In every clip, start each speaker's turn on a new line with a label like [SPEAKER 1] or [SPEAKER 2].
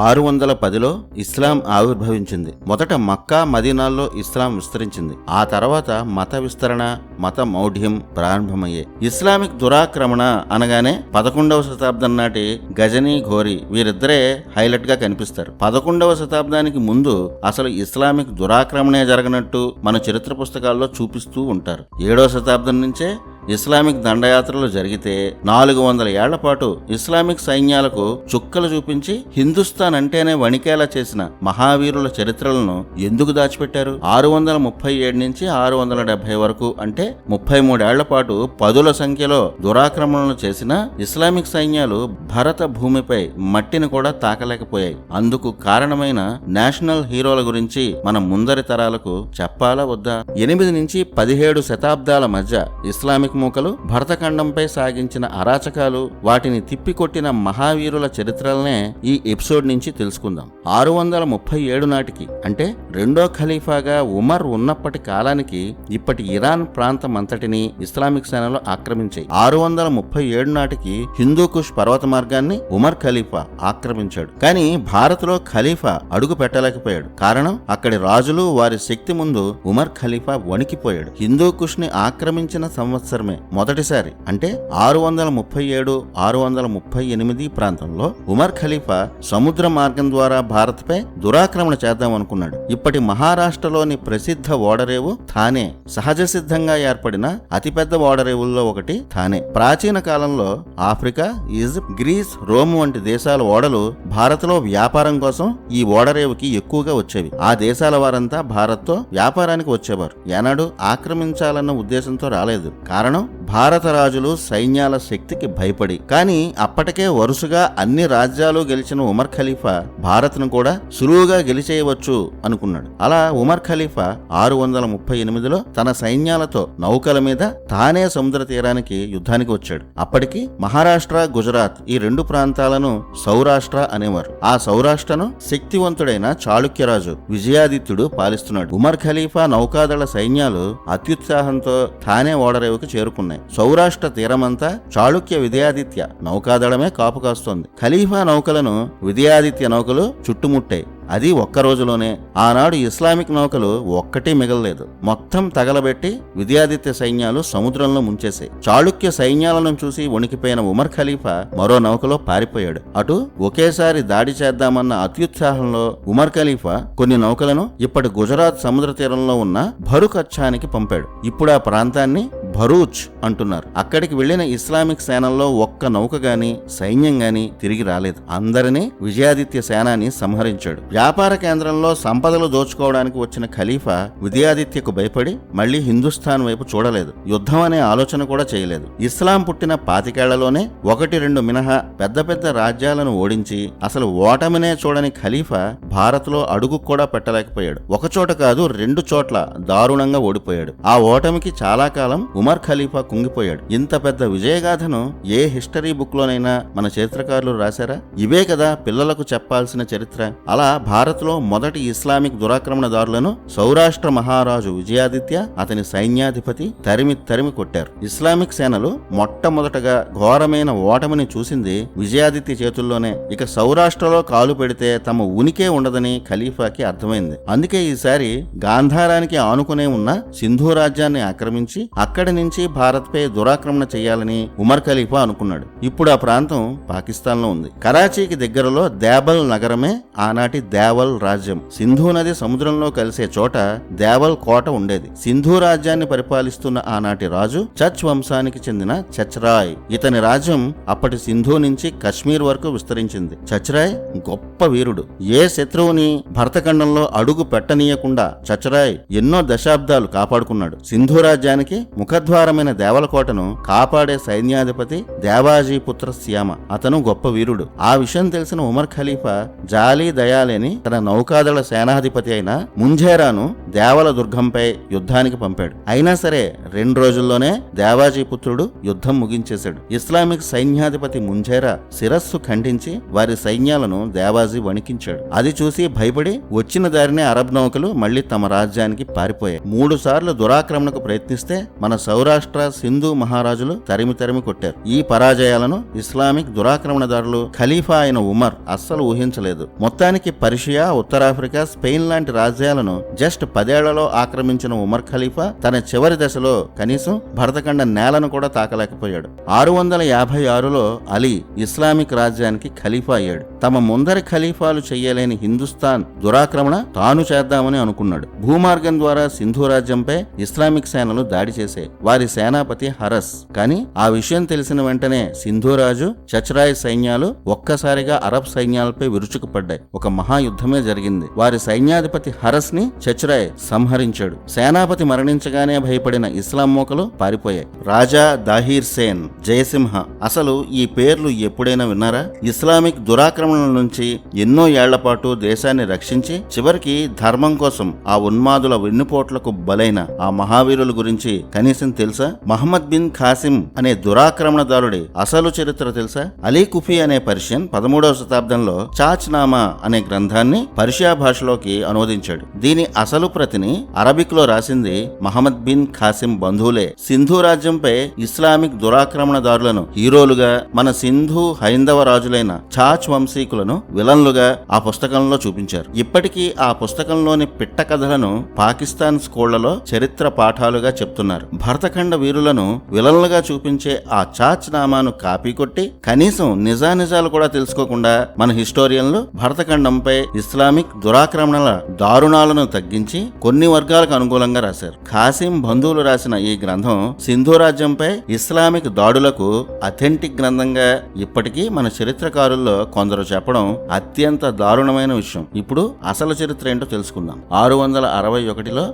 [SPEAKER 1] 610లో ఇస్లాం ఆవిర్భవించింది. మొదట మక్కా, మదీనాల్లో ఇస్లాం విస్తరించింది. ఆ తర్వాత మత విస్తరణ, మత మౌఢ్యం ప్రారంభమయ్యాయి. ఇస్లామిక్ దురాక్రమణ అనగానే 11వ శతాబ్దం నాటి గజనీ, ఘోరీ వీరిద్దరే హైలైట్ గా కనిపిస్తారు. 11వ శతాబ్దానికి ముందు అసలు ఇస్లామిక్ దురాక్రమణే జరగనట్టు మన చరిత్ర పుస్తకాల్లో చూపిస్తూ ఉంటారు. 7వ శతాబ్దం నుంచే ఇస్లామిక్ దండయాత్రలు జరిగితే 400 ఏళ్ల పాటు ఇస్లామిక్ సైన్యాలకు చుక్కలు చూపించి హిందుస్థాన్ అంటేనే వణికేలా చేసిన మహావీరుల చరిత్రలను ఎందుకు దాచిపెట్టారు? 637 నుంచి 670 వరకు అంటే 33 ఏళ్ల పాటు పదుల సంఖ్యలో దురాక్రమణలు చేసిన ఇస్లామిక్ సైన్యాలు భారత భూమిపై మట్టిని కూడా తాకలేకపోయాయి. అందుకు కారణమైన నేషనల్ హీరోల గురించి మన ముందరి తరాలకు చెప్పాలా వద్దా? 8 నుంచి 17 శతాబ్దాల మధ్య ఇస్లామిక్ మూకలు భరతఖండంపై సాగించిన అరాచకాలు, వాటిని తిప్పికొట్టిన మహావీరుల చరిత్రలనే ఈ ఎపిసోడ్ నుంచి తెలుసుకుందాం. 637 నాటికి అంటే రెండో ఖలీఫాగా ఉమర్ ఉన్నప్పటి కాలానికి ఇప్పటి ఇరాన్ ప్రాంతమంతటిని ఇస్లామిక్ సేనలు ఆక్రమించాయి. 637 నాటికి హిందూ కుష్ పర్వత మార్గాన్ని ఉమర్ ఖలీఫా ఆక్రమించాడు. కానీ భారత్లో ఖలీఫా అడుగు పెట్టలేకపోయాడు. కారణం, అక్కడి రాజులు, వారి శక్తి ముందు ఉమర్ ఖలీఫా వణికిపోయాడు. హిందూ కుష్ ని ఆక్రమించిన సంవత్సరమే మొదటిసారి అంటే 637-638 ప్రాంతంలో ఉమర్ ఖలీఫా సముద్ర మార్గం ద్వారా భారత్ పై దురాక్రమణ చేద్దాం అనుకున్నాడు. ఇప్పటి మహారాష్ట్రలోని ప్రసిద్ధ ఓడరేవు థానే సహజ సిద్ధంగా ఏర్పడిన అతిపెద్ద ఓడరేవుల్లో ఒకటి థానే. ప్రాచీన కాలంలో ఆఫ్రికా, ఈజిప్ట్, గ్రీస్, రోమ్ వంటి దేశాల ఓడలు భారత్లో వ్యాపారం కోసం ఈ ఓడరేవుకి ఎక్కువగా వచ్చేవి. ఆ దేశాల వారంతా భారత్తో వ్యాపారానికి వచ్చేవారు. ఏనాడు ఆక్రమించాలన్న ఉద్దేశంతో రాలేదు. కారణం, భారత రాజులు సైన్యాల శక్తికి భయపడి. కానీ అప్పటికే వరుసగా అన్ని రాజ్యాలు గెలిచిన ఉమర్ ఖలీఫా భారత్ను కూడా సులువుగా గెలిచేయవచ్చు అనుకున్నాడు. అలా ఉమర్ ఖలీఫా 638లో తన సైన్యాలతో నౌకల మీద తానే సముద్ర తీరానికి యుద్ధానికి వచ్చాడు. అప్పటికి మహారాష్ట్ర, గుజరాత్ ఈ రెండు ప్రాంతాలను సౌరాష్ట్ర అనేవారు. ఆ సౌరాష్ట్రను శక్తివంతుడైన చాళుక్యరాజు విజయాదిత్యుడు పాలిస్తున్నాడు. ఉమర్ ఖలీఫా నౌకాదళ సైన్యాలు అత్యుత్సాహంతో థానే ఓడరేవుకు చేరుకున్నాయి. సౌరాష్ట్ర తీరమంతా చాళుక్య విజయాదిత్య నౌకాదళమే కాపు కాస్తోంది. ఖలీఫా నౌకలను విజయాదిత్య నౌకలు చుట్టుముట్టాయి. అది ఒక్క రోజులోనే. ఆనాడు ఇస్లామిక్ నౌకలు ఒక్కటి మిగలలేదు. మొత్తం తగలబెట్టి విజయాదిత్య సైన్యాలు సముద్రంలో ముంచేశాయి. చాళుక్య సైన్యాలను చూసి వణికిపోయిన ఉమర్ ఖలీఫా మరో నౌకలో పారిపోయాడు. అటు ఒకేసారి దాడి చేద్దామన్న అత్యుత్సాహంలో ఉమర్ ఖలీఫా కొన్ని నౌకలను ఇప్పటి గుజరాత్ సముద్ర తీరంలో ఉన్న భరుకచ్చానికి పంపాడు. ఇప్పుడు ఆ ప్రాంతాన్ని భరూచ్ అంటున్నారు. అక్కడికి వెళ్లిన ఇస్లామిక్ సేనల్లో ఒక్క నౌక గాని, సైన్యం గాని తిరిగి రాలేదు. అందరినీ విజయాదిత్య సేనాని సంహరించాడు. వ్యాపార కేంద్రంలో సంపదలు దోచుకోవడానికి వచ్చిన ఖలీఫా విజయాదిత్యకు భయపడి మళ్లీ హిందుస్థాన్ వైపు చూడలేదు. యుద్ధం అనే ఆలోచన కూడా చేయలేదు. ఇస్లాం పుట్టిన 25 ఏళ్లలోనే 1-2 మినహా పెద్ద పెద్ద రాజ్యాలను ఓడించి అసలు ఓటమినే చూడని ఖలీఫా భారత్లో అడుగు కూడా పెట్టలేకపోయాడు. ఒకచోట కాదు, 2 చోట్ల దారుణంగా ఓడిపోయాడు. ఆ ఓటమికి చాలా కాలం ఉమర్ ఖలీఫా కుంగిపోయాడు. ఇంత పెద్ద విజయగాథను ఏ హిస్టరీ బుక్ లోనైనా మన చరిత్రకారులు రాశారా? ఇవే కదా పిల్లలకు చెప్పాల్సిన చరిత్ర. అలా భారత్లో మొదటి ఇస్లామిక్ దురాక్రమణదారులను సౌరాష్ట్ర మహారాజు విజయాదిత్య, అతని సైన్యాధిపతి తరిమి కొట్టారు. ఇస్లామిక్ సేనలు మొట్టమొదటగా ఘోరమైన ఓటమిని చూసింది విజయాదిత్య చేతుల్లోనే. ఇక సౌరాష్ట్రలో కాలు పెడితే తమ ఉనికే ఉండదని ఖలీఫాకి అర్థమైంది. అందుకే ఈసారి గాంధారానికి ఆనుకునే ఉన్న సింధు రాజ్యాన్ని ఆక్రమించి అక్కడి నుంచి భారత్ పై దురాక్రమణ చేయాలని ఉమర్ ఖలీఫా అనుకున్నాడు. ఇప్పుడు ఆ ప్రాంతం పాకిస్తాన్ లో ఉంది. కరాచీకి దగ్గరలో దేబల్ నగరమే ఆనాటి దేవల్ రాజ్యం. సింధు నది సముద్రంలో కలిసే చోట దేవల్ కోట ఉండేది. సింధు రాజ్యాన్ని పరిపాలిస్తున్న ఆనాటి రాజు చచ్ వంశానికి చెందిన చచ్రాయ్. ఇతని రాజ్యం అప్పటి సింధు నుంచి కశ్మీర్ వరకు విస్తరించింది. చచ్రాయ్ గొప్ప వీరుడు. ఏ శత్రువుని భరతఖండంలో అడుగు పెట్టనీయకుండా చచ్రాయ్ ఎన్నో దశాబ్దాలు కాపాడుకున్నాడు. సింధు రాజ్యానికి ముఖద్వారమైన దేవలకోటను కాపాడే సైన్యాధిపతి దేవాజీ పుత్ర శ్యామ. అతను గొప్ప వీరుడు. ఆ విషయం తెలిసిన ఉమర్ ఖలీఫా జాలి దయాలేని తన నౌకాదళ సేనాధిపతి అయిన ముంజేరాను దేవల దుర్గంపై యుద్ధానికి పంపాడు. అయినా సరే 2 రోజుల్లోనే దేవాజీ పుత్రుడు యుద్ధం ముగించేశాడు. ఇస్లామిక్ సైన్యాధిపతి ముంజేరా శిరస్సు ఖండించి వారి సైన్యాలను దేవాజీ వణికించాడు. అది చూసి భయపడి వచ్చిన దారినే అరబ్ నౌకలు మళ్లీ తమ రాజ్యానికి పారిపోయాయి. 3 సార్లు దురాక్రమణకు ప్రయత్నిస్తే మన సౌరాష్ట్ర సింధు మహారాజులు తరిమి కొట్టారు. ఈ పరాజయాలను ఇస్లామిక్ దురాక్రమణదారులు ఖలీఫా అయిన ఉమర్ అస్సలు ఊహించలేదు. మొత్తానికి పర్షియా, ఉత్తరాఫ్రికా, స్పెయిన్ లాంటి రాజ్యాలను జస్ట్ 10 ఏళ్లలో ఆక్రమించిన ఉమర్ ఖలీఫా తన చివరి దశలో కనీసం భరతఖండ నేలను కూడా తాకలేకపోయాడు. 656లో అలీ ఇస్లామిక్ రాజ్యానికి ఖలీఫా అయ్యాడు. తమ ముందరి ఖలీఫాలు చెయ్యలేని హిందుస్థాన్ దురాక్రమణ తాను చేద్దామని అనుకున్నాడు. భూమార్గం ద్వారా సింధు రాజ్యంపై ఇస్లామిక్ సేనలు దాడి చేశాయి. వారి సేనాపతి హరస్. కానీ ఆ విషయం తెలిసిన వెంటనే సింధురాజు, చచ్రాయ్ సైన్యాలు ఒక్కసారిగా అరబ్ సైన్యాలపై విరుచుకుపడ్డాయి. ఒక మహాయుద్ధమే జరిగింది. వారి సైన్యాధిపతి హరస్ ని చచ్రాయ్ సంహరించాడు. సేనాపతి మరణించగానే భయపడిన ఇస్లాం మూకలు పారిపోయాయి. రాజా దాహీర్ సేన్, జయసింహ, అసలు ఈ పేర్లు ఎప్పుడైనా విన్నారా? ఇస్లామిక్ దురాక్రమణల నుంచి ఎన్నో ఏళ్ల పాటు దేశాన్ని రక్షించి చివరికి ధర్మం కోసం ఆ ఉన్మాదుల వెన్నుపోట్లకు బలైన ఆ మహావీరుల గురించి కనీసం తెలుసా? మహమ్మద్ బిన్ ఖాసిం అనే దురాక్రమణదారుడి అసలు చరిత్ర తెలుసా? అలీ కుఫీ అనే పర్షియన్ 13వ శతాబ్దంలో చాచ్ నామా అనే గ్రంథాన్ని పర్షియా భాషలోకి అనువదించాడు. దీని అసలు ప్రతిని అరబిక్ లో రాసింది మహమ్మద్ బిన్ ఖాసిం బంధువులే. సింధు రాజ్యంపై ఇస్లామిక్ దురాక్రమణదారులను హీరోలుగా, మన సింధు హైందవ రాజులైన చాచ్ వంశీకులను విలన్లుగా ఆ పుస్తకంలో చూపించారు. ఇప్పటికీ ఆ పుస్తకంలోని పిట్ట కథలను పాకిస్తాన్ స్కూళ్లలో చరిత్ర పాఠాలుగా చెప్తున్నారు. భరతఖండ వీరులను విలన్లుగా చూపించే ఆ చాచ్ నామాను కాపీ కొట్టి కనీసం నిజానిజాలు కూడా తెలుసుకోకుండా మన హిస్టోరియన్లు భరతఖండంపై ఇస్లామిక్ దురాక్రమణల దారుణాలను తగ్గించి కొన్ని వర్గాలకు అనుకూలంగా రాశారు. ఖాసిం బంధువులు రాసిన ఈ గ్రంథం సింధు రాజ్యంపై ఇస్లామిక్ దాడులకు అథెంటిక్ గ్రంథంగా ఇప్పటికీ మన చరిత్రకారుల్లో కొందరు చెప్పడం అత్యంత దారుణమైన విషయం. ఇప్పుడు అసలు చరిత్ర ఏంటో తెలుసుకుందాం. 661లో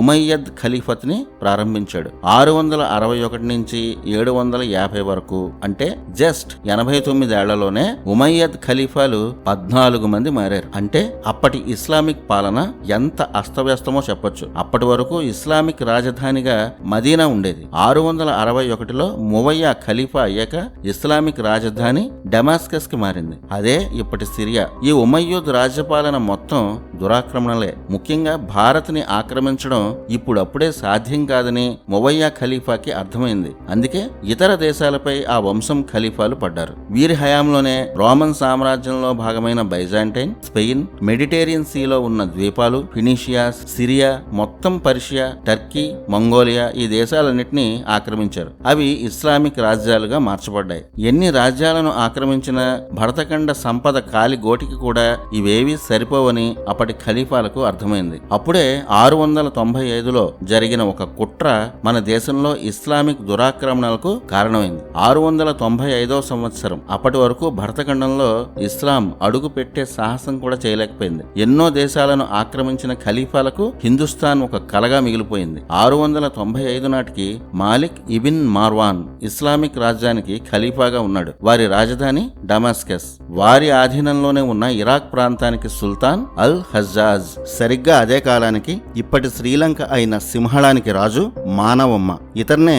[SPEAKER 1] ఉమయ్యద్ ఖలీఫత్ ని ప్రారంభించాడు. 661 నుంచి 750 వరకు, అంటే జస్ట్ 89 ఏళ్లలోనే ఉమయ్యద్ ఖలీఫాలు 14 మంది మారారు. అంటే అప్పటి ఇస్లామిక్ పాలన ఎంత అస్తవ్యస్తమో చెప్పొచ్చు. అప్పటి వరకు ఇస్లామిక్ రాజధానిగా మదీనా ఉండేది. 661లో మువయ్యా ఖలీఫా అయ్యాక ఇస్లామిక్ రాజధాని డమాస్కస్ కి మారింది. అదే ఇప్పటి సిరియా. ఈ ఉమయ్యూద్ రాజ్యపాలన మొత్తం దురాక్రమణలే. ముఖ్యంగా భారత్ ని ఆక్రమించడం ఇప్పుడప్పుడే సాధ్యం కాదని మువయ్యా ఖలీఫాకి అర్థమైంది. అందుకే ఇతర దేశాలపై ఆ వంశం ఖలీఫాలు పడ్డారు. వీరి హయాంలోనే రోమన్ సామ్రాజ్యంలో భాగమైన బైజాంటైన్, స్పెయిన్, మెడిటేరియన్ సీలో ఉన్న ద్వీపాలు, ఫినీషియా, సిరియా, మొత్తం పర్షియా, టర్కీ, మంగోలియా ఈ దేశాలన్నింటినీ ఆక్రమించారు. అవి ఇస్లామిక్ రాజ్యాలుగా మార్చబడ్డాయి. ఎన్ని రాజ్యాలను ఆక్రమించిన భరతఖండ సంపద కాలి గోటికి కూడా ఇవేవీ సరిపోవని అప్పటి ఖలీఫాలకు అర్థమైంది. అప్పుడే 695లో జరిగిన ఒక కుట్ర మన దేశంలో ఇస్లామిక్ దురాక్రమణలకు కారణమైంది. 695వ సంవత్సరం. అప్పటి వరకు భరతఖండంలో ఇస్లాం అడుగు పెట్టే సాహసం కూడా చేయలేకపోయింది. ఎన్నో దేశాలను ఆక్రమించిన ఖలీఫాలకు హిందుస్థాన్ ఒక కలగా మిగిలిపోయింది. 695 నాటికి మాలిక్ ఇబిన్ మార్వాన్ ఇస్లామిక్ రాజ్యానికి ఖలీఫాగా ఉన్నాడు. వారి రాజధాని డమాస్కస్. వారి ఆధీనంలోనే ఉన్న ఇరాక్ ప్రాంతానికి సుల్తాన్ అల్ హజ్జాజ్. సరిగ్గా అదే కాలానికి ఇప్పటి శ్రీలంక అయిన సింహళానికి రాజు మానవమ్మ. ఇతన్నే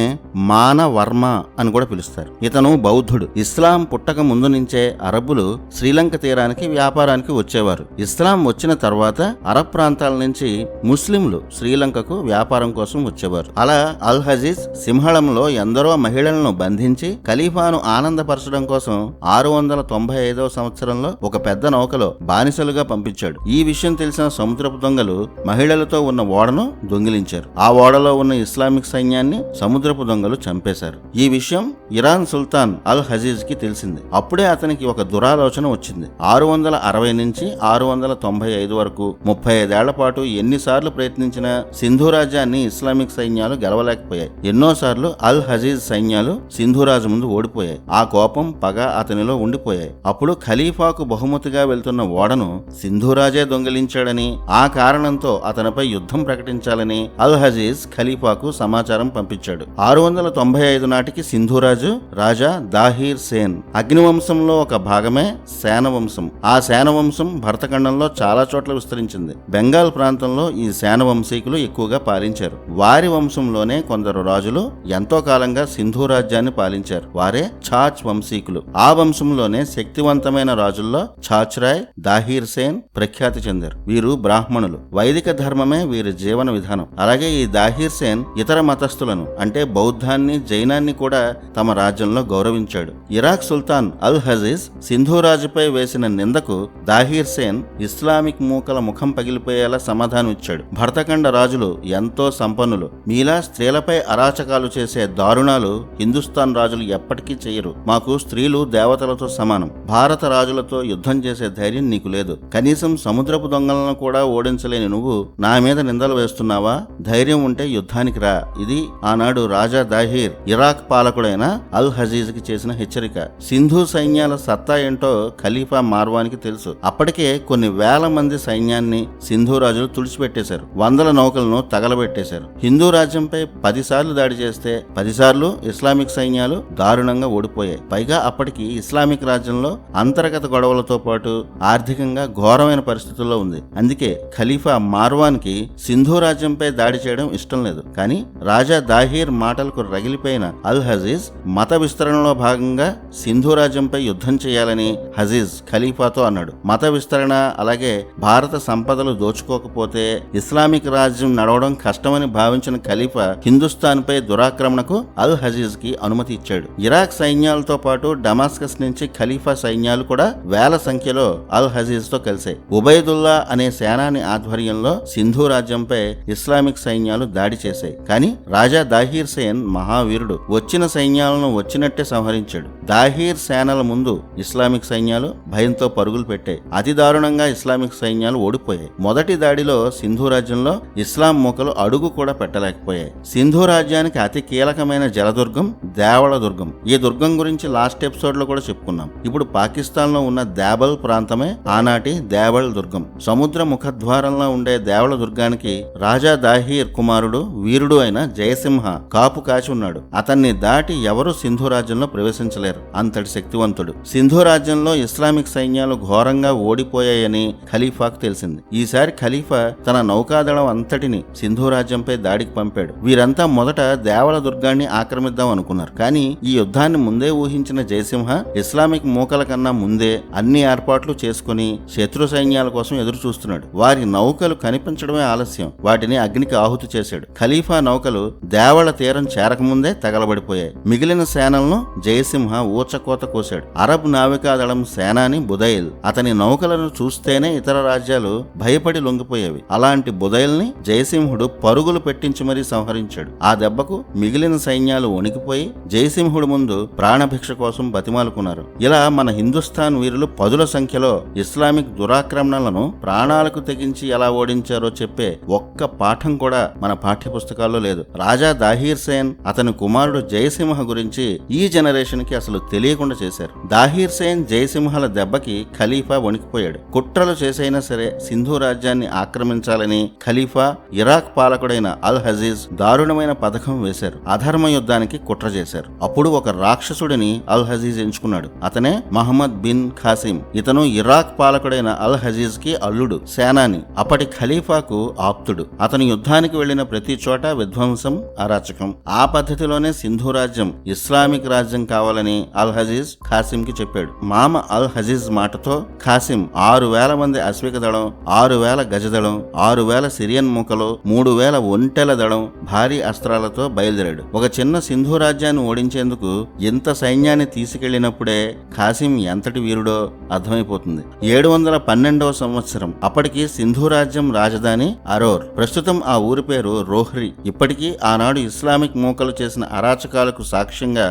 [SPEAKER 1] మానవర్మ అని కూడా పిలుస్తారు. ఇతను బౌద్ధుడు. ఇస్లాం పుట్టక ముందు నుంచే అరబ్బులు శ్రీలంక తీరానికి వ్యాపారానికి వచ్చేవారు. ఇస్లాం వచ్చిన తర్వాత అరబ్ ప్రాంతాల నుంచి ముస్లింలు శ్రీలంకకు వ్యాపారం కోసం వచ్చేవారు. అలా అల్ హజీజ్ సింహళంలో ఎందరో మహిళలను బంధించి ఖలీఫాను ఆనందపరచడం కోసం 695వ సంవత్సరంలో ఒక పెద్ద నౌకలో బానిసలుగా పంపించాడు. ఈ విషయం తెలిసిన సముద్రపు దొంగలు మహిళలతో ఉన్న ఓడను దొంగిలించారు. ఆ ఓడలో ఉన్న ఇస్లామిక్ సైన్యాన్ని సముద్రపు దొంగలు చంపేశారు. ఈ విషయం ఇరాన్ సుల్తాన్ అల్ హజీజ్ కి తెలిసింది. అప్పుడే అతనికి ఒక దురాలోచన వచ్చింది. 660 నుంచి 695 వరకు 35 ఏళ్ల పాటు ఎన్నిసార్లు ప్రయత్నించినా సింధు రాజ్యాన్ని ఇస్లామిక్ సైన్యాలు గెలవలేకపోయాయి. ఎన్నోసార్లు అల్ హజీజ్ సైన్యాలు సింధురాజు ముందు ఓడిపోయాయి. ఆ కోపం, పగ అతనిలో ఉండిపోయాయి. అప్పుడు ఖలీఫాకు బహుమతిగా వెళ్తున్న ఓడను సింధురాజే దొంగిలించాడని, ఆ కారణంతో అతనిపై యుద్ధం ప్రకటించాలని అల్ హజీజ్ ఖలీఫాకు సమాచారం పంపించాడు. 695 నాటికి సింధురాజు రాజా దాహీర్ సేన్ అగ్నివంశంలో ఒక భాగమే సేనవంశం. ఆ సేనవంశం భరతఖండంలో చాలా చోట్ల విస్తరించింది. బెంగాల్ ప్రాంతంలో ఈ సేనవంశీకులు ఎక్కువగా పాలించారు. వారి వంశంలోనే కొందరు రాజులు ఎంతో కాలంగా సింధు రాజ్యాన్ని పాలించారు. వారే చాచ్ వంశీకులు. ఆ వంశంలోనే శక్తివంతమైన రాజుల్లో చాచ్రాయ్, దాహీర్ సేన్ ప్రఖ్యాతి చెందారు. వీరు బ్రాహ్మణులు. వైదిక ధర్మమే వీరి జీవన విధానం. అలాగే ఈ దాహీర్ సేన్ ఇతర మతస్థులను ధర్మాలను అంటే బౌద్ధాన్ని, జైనాన్ని కూడా తమ రాజ్యంలో గౌరవించాడు. ఇరాక్ సుల్తాన్ అల్ హజీజ్ సింధు రాజుపై వేసిన నిందకు దాహీర్ సేన్ ఇస్లామిక్ మూకల ముఖం పగిలిపోయేలా సమాధానం ఇచ్చాడు. భరతఖండ రాజులు ఎంతో సంపన్నులు, మీలా స్త్రీలపై అరాచకాలు చేసే దారుణాలు హిందుస్థాన్ రాజులు ఎప్పటికీ చేయరు. మాకు స్త్రీలు దేవతలతో సమానం. భారత రాజులతో యుద్ధం చేసే ధైర్యం నీకు లేదు. కనీసం సముద్రపు దొంగలను కూడా ఓడించలేని నువ్వు నా మీద నిందలు వేస్తున్నావా? ధైర్యం ఉంటే యుద్ధానికి రా. ఇది ఆనాడు రాజా దాహీర్ ఇరాక్ పాలకుడైన అల్ హజీజ్ కి చేసిన హెచ్చరిక. సింధు సైన్యాల సత్తా ఏంటో ఖలీఫా మార్వానికి తెలుసు. అప్పటికే కొన్ని వేల మంది సైన్యాన్ని సింధు రాజులు తుడిచిపెట్టేశారు. వందల నౌకలను తగలబెట్టేశారు. హిందూ రాజ్యంపై 10 సార్లు దాడి చేస్తే 10 సార్లు ఇస్లామిక్ సైన్యాలు దారుణంగా ఓడిపోయాయి. పైగా అప్పటికి ఇస్లామిక్ రాజ్యంలో అంతర్గత గొడవలతో పాటు ఆర్థికంగా ఘోరమైన పరిస్థితుల్లో ఉంది. అందుకే ఖలీఫా మార్వాన్కి సింధు రాజ్యంపై దాడి చేయడం ఇష్టం లేదు. కానీ రాజా దాహీర్ మాటలకు రగిలిపోయిన అల్ హజీజ్ మత విస్తరణలో భాగంగా సింధు రాజ్యంపై యుద్ధం చేయాలని హజీజ్ ఖలీఫాతో అన్నాడు. మత విస్తరణ అలాగే భారత సంపదలు దోచుకోకపోతే ఇస్లామిక్ రాజ్యం నడవడం కష్టమని భావించిన ఖలీఫా హిందుస్థాన్ పై దురాక్రమణకు అల్ హజీజ్ కి అనుమతి ఇచ్చాడు. ఇరాక్ సైన్యాలతో పాటు డమాస్కస్ నుంచి ఖలీఫా సైన్యాలు కూడా వేల సంఖ్యలో అల్ హజీజ్ తో కలిశాయి. ఉబైదుల్లా అనే సేనాని ఆధ్వర్యంలో సింధు రాజ్యంపై ఇస్లామిక్ సైన్యాలు దాడి చేశాయి. కానీ రాజా దాహీర్ సేన్ మహావీరుడు. వచ్చిన సైన్యాలను వచ్చినట్టే సంహరించాడు. దాహీర్ సేనల ముందు ఇస్లామిక్ సైన్యాలు భయంతో పరుగులు పెట్టాయి. అతి దారుణంగా ఇస్లామిక్ సైన్యాలు ఓడిపోయాయి. మొదటి దాడిలో సింధు రాజ్యంలో ఇస్లాం మూకలు అడుగు కూడా పెట్టలేకపోయాయి. సింధు రాజ్యానికి అతి కీలకమైన జలదుర్గం దేవళ దుర్గం. ఈ దుర్గం గురించి లాస్ట్ ఎపిసోడ్ లో కూడా చెప్పుకున్నాం. ఇప్పుడు పాకిస్తాన్ లో ఉన్న దేబల్ ప్రాంతమే ఆనాటి దేవళ్ దుర్గం. సముద్ర ముఖద్వారంలో ఉండే దేవళ దుర్గానికి రాజా దాహీర్ కుమారుడు వీరుడు అయిన జయసింహ కాపు కాచి ఉన్నాడు. అతన్ని దాటి ఎవరు సింధు రాజ్యంలో ప్రవేశించలేరు. అంతటి శక్తివంతుడు. సింధు రాజ్యంలో ఇస్లామిక్ సైన్యాలు ఘోరంగా ఓడిపోయాయని ఖలీఫాకు తెలిసింది. ఈసారి ఖలీఫా తన నౌకాదళం అంతటిని సింధు రాజ్యంపై దాడికి పంపాడు. వీరంతా మొదట దేవళ దుర్గాన్ని ఆక్రమిద్దాం అనుకున్నారు. కానీ ఈ యుద్ధాన్ని ముందే ఊహించిన జయసింహ ఇస్లామిక్ మూకల కన్నా ముందే అన్ని ఏర్పాట్లు చేసుకుని శత్రు సైన్యాల కోసం ఎదురు చూస్తున్నాడు. వారి నౌకలు కనిపించడమే ఆలస్యం. వాటిని అగ్నికి ఆహుతి చేశాడు. ఖలీఫా నౌకలు దేవళ తీరం చేరకముందే తగలబడిపోయాయి. మిగిలిన సేనలను జయసింహ ఊచకోత కోశాడు. అరబ్ నావికాదళం సేనాని బుదైల్ అతని నౌకలను చూస్తేనే ఇతర రాజ్యాలు భయపడి లొంగిపోయేవి. అలాంటి బుదైల్ని జయసింహుడు పరుగులు పెట్టించి మరీ సంహరించాడు. ఆ దెబ్బకు మిగిలిన సైన్యాలు వణికిపోయి జయసింహుడు ముందు ప్రాణభిక్ష కోసం బతిమాలుకున్నారు. ఇలా మన హిందుస్థాన్ వీరులు పదుల సంఖ్యలో ఇస్లామిక్ దురాక్రమణలను ప్రాణాలకు తెగించి ఎలా ఓడించారో చెప్పే ఒక్క పాఠం కూడా మన పాఠ్య పుస్తకాల్లో లేదు. రాజా దాహీర్ సేన్ అతని కుమారుడు జయసింహ గురించి ఈ జనరేషన్ కి అసలు తెలియకుండా చేశారు. దాహీర్ సేన్ జయసింహల దెబ్బకి ఖలీఫా వణికిపోయాడు. కుట్రలు చేసైనా సరే సింధు రాజ్యాన్ని ఆక్రమించాలని ఖలీఫా ఇరాక్ పాలకుడైన అల్ హజీజ్ దారుణమైన పథకం వేశారు. అధర్మ యుద్ధానికి కుట్ర చేశారు. అప్పుడు ఒక రాక్షసుడిని అల్ హజీజ్ ఎంచుకున్నాడు. అతనే మహమ్మద్ బిన్ ఖాసిం. ఇతను ఇరాక్ పాలకుడైన అల్ హజీజ్ కి అల్లుడు, సేనాని, అప్పటి ఖలీఫాకు ఆప్తుడు. అతను యుద్ధానికి వెళ్లిన ప్రతి చోట విధ్వంసం, అరాచకం. ఆ పద్ధతిలోనే సింధు రాజ్యం ఇస్లామిక్ రాజ్యం కావాలని అల్ హజీజ్ ఖాసిం కి చెప్పాడు. మామ అల్ హజీజ్ మాటతో ఖాసిం 6,000 మంది అశ్విక దళం, 6,000 గజదళం, 6,000 సిరియన్ మూకలు, 3,000 ఒంటెల దళం, భారీ అస్త్రాలతో బయలుదేరాడు. ఒక చిన్న సింధు రాజ్యాన్ని ఓడించేందుకు ఇంత సైన్యాన్ని తీసుకెళ్లినప్పుడే ఖాసిం ఎంతటి వీరుడో అర్థమైపోతుంది. 712వ సంవత్సరం. అప్పటికి సింధు రాజ్యం రాజధాని అరోర్. ప్రస్తుతం ఆ ఊరి పేరు రోహ్రి. ఇప్పటికీ ఆనాడు ఇస్లామిక్ మూకలు చేసిన అరాచకాలకు సాక్ష్యంగా